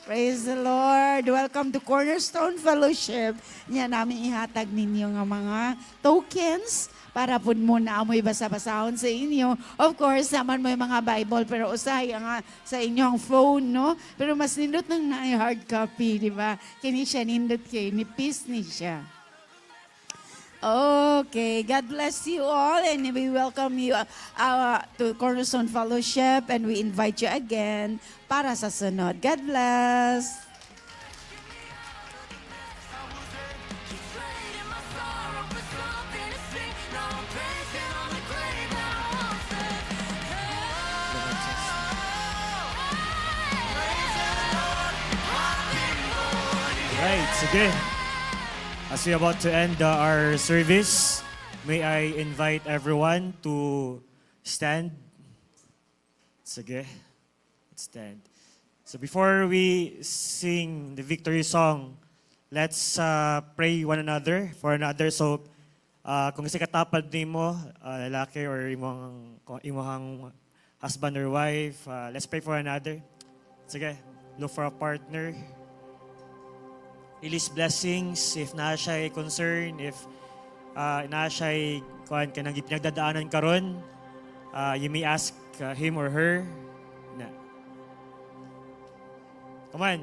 Praise the Lord. Welcome to Cornerstone Fellowship. Yan namin ihatag ninyo nga mga tokens para po muna amoy basa-basahon sa inyo. Of course, naman mo yung mga Bible, pero usahay nga sa inyong phone, no? Pero mas nindot nang na-hard copy, di ba? Kini siya nindot kay, nipis ni siya. Okay, God bless you all and we welcome you to Cornerstone Fellowship and we invite you again para sa sunod. God bless. Trading my sorrow for something to sing. Now I'm praising on the grave that I once lived. Right, sige. As we about to end our service, may I invite everyone to stand. Sige, let's stand. So before we sing the victory song, let's pray one another for another. So kung isa katapad ni mo, lalaki or imong husband or wife, let's pray for another. Sige, look for a partner. Release blessings if na siya concern, if na siya kuan ka nang pinagdadaanan karon, you may ask him or her. Na. Come on.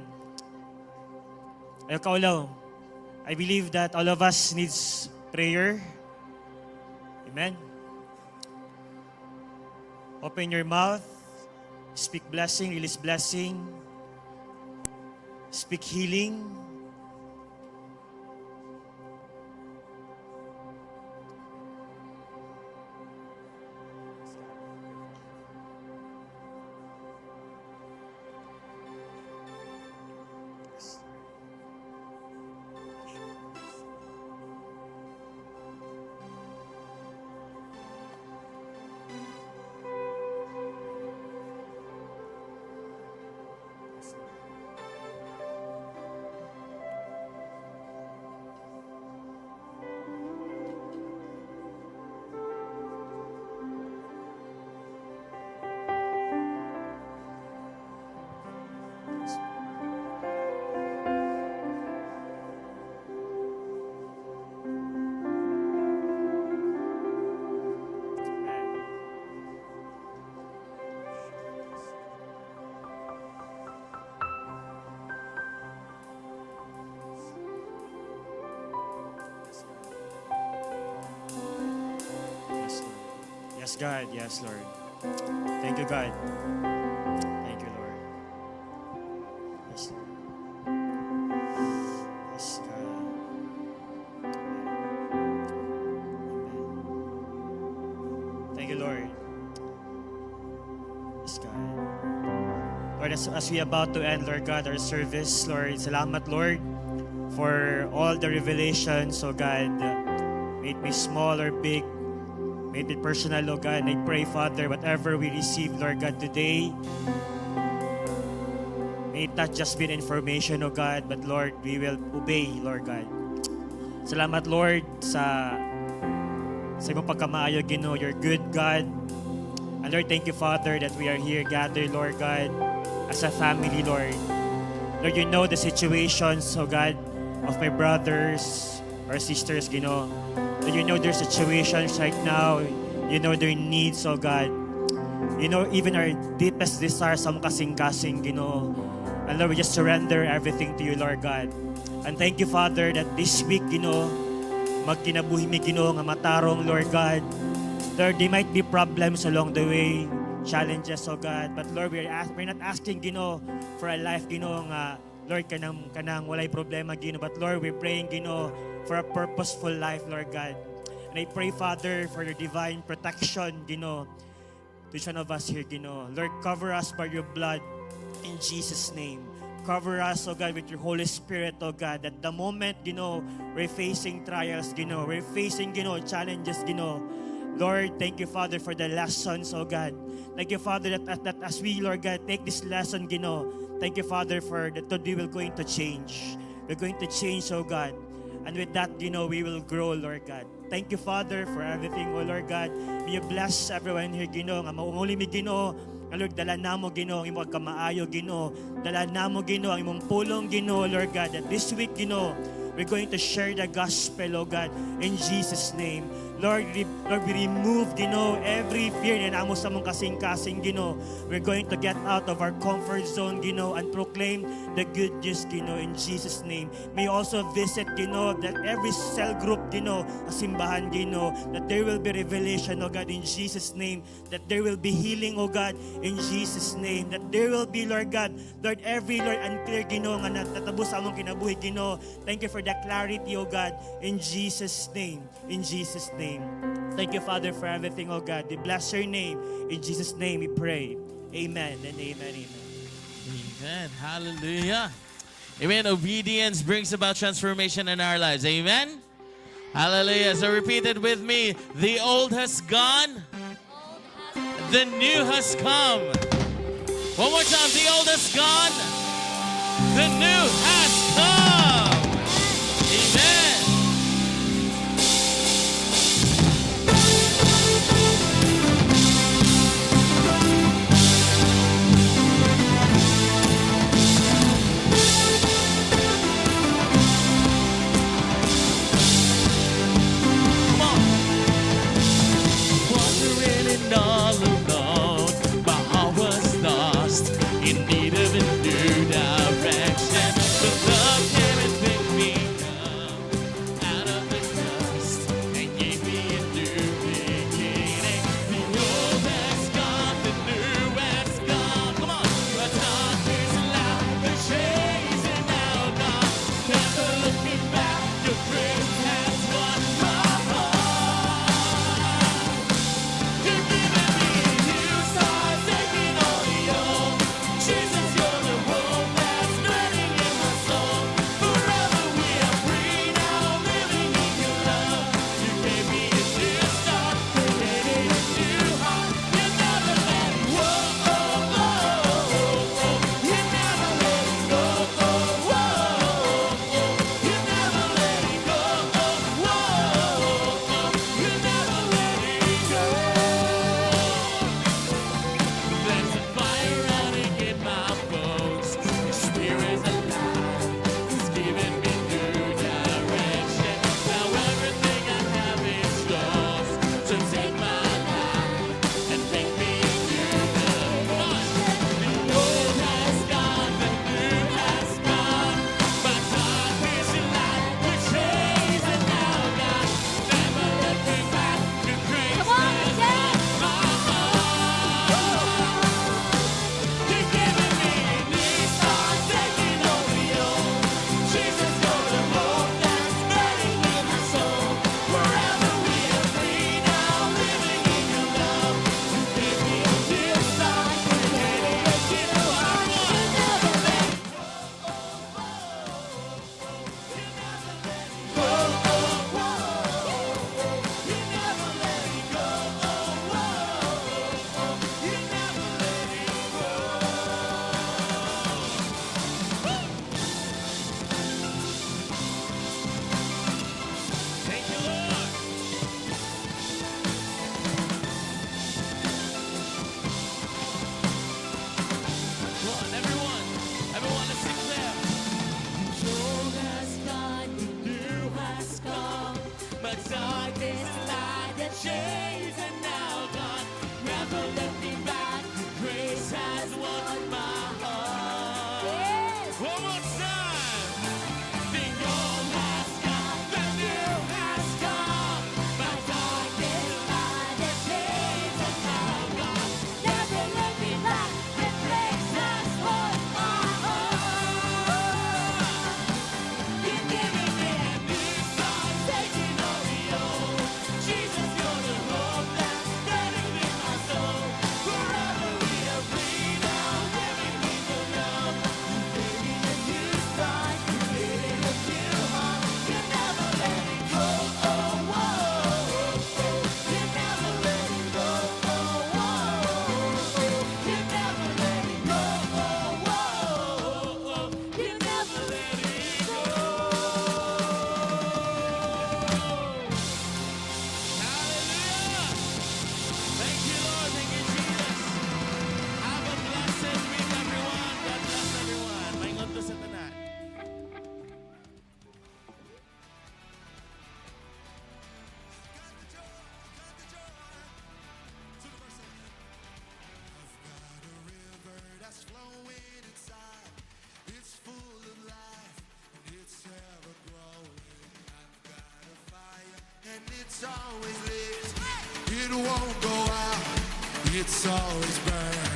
Ayaw kaulaw. I believe that all of us needs prayer. Amen. Open your mouth. Speak blessing, release blessing. Speak healing. Yes, God. Yes, Lord. Thank you, God. Thank you, Lord. Yes, Lord. Yes, God. Amen. Thank you, Lord. Yes, God. Lord, as we about to end, Lord God, our service, Lord, salamat, Lord, for all the revelations, oh God, may it be small or big, may it be personal, Lord God. And I pray, Father, whatever we receive, Lord God, today, may it not just be an information, oh God, but Lord, we will obey, Lord God. Salamat, Lord, sa imong pagkamaayo, Ginoo. You're good, God. And Lord, thank you, Father, that we are here gathered, Lord God, as a family, Lord. Lord, you know the situations, oh God, of my brothers or sisters, Ginoo. Lord, you know their situations right now. You know their needs, oh God. You know even our deepest desires, sa kasing-kasing, Ginoo. And Lord, we just surrender everything to you, Lord God. And thank you, Father, that this week, Ginoo, magkinabuhi mi, Ginoo, nga matarong, Lord God. Lord, there might be problems along the way, challenges, oh God. But Lord, we're not asking, Ginoo, for a life, Ginoo, nga Lord, kanang walay problema, Ginoo. But Lord, we're praying, Ginoo, for a purposeful life, Lord God. And I pray, Father, for your divine protection, Ginoo, to each one of us here, Ginoo. Lord, cover us by your blood in Jesus' name. Cover us, oh God, with your Holy Spirit, oh God, that the moment, Ginoo, we're facing trials, Ginoo, we're facing, Ginoo, challenges, Ginoo. Lord, thank you, Father, for the lessons, oh God. Thank you, Father, that as we, Lord God, take this lesson, Ginoo, thank you, Father, for that today we're going to change. We're going to change, oh God. And with that, we will grow, Lord God. Thank you, Father, for everything, O Lord God. May you bless everyone here, Ginoo. Nga maumuli mi, Ginoo. Lord, dala namo, Ginoo, ang imong kamaayo, Ginoo. Dala namo, Ginoo, ang imong pulong, Ginoo, Lord God. That this week, Ginoo, we're going to share the gospel, O God, in Jesus' name. Lord, we remove, every fear na namo sa mong kasing-kasing, We're going to get out of our comfort zone, and proclaim the good news, in Jesus' name. May you also visit, that every cell group, simbahan, that there will be revelation, O God, in Jesus' name. That there will be healing, O God, in Jesus' name. That there will be, Lord God, Lord, every, Lord, unclear, nga natatabos sa among kinabuhi, Thank you for the clarity, O God, in Jesus' name. In Jesus' name. Thank you, Father, for everything, oh God. We bless your name. In Jesus' name we pray. Amen and amen, amen. Amen. Hallelujah. Amen. Obedience brings about transformation in our lives. Amen. Hallelujah. So repeat it with me. The old has gone. The new has come. One more time. The old has gone. The new has come. Amen. All alone, my heart was lost, in need of a new direction. But love It's always lit. It won't go out. It's always burning.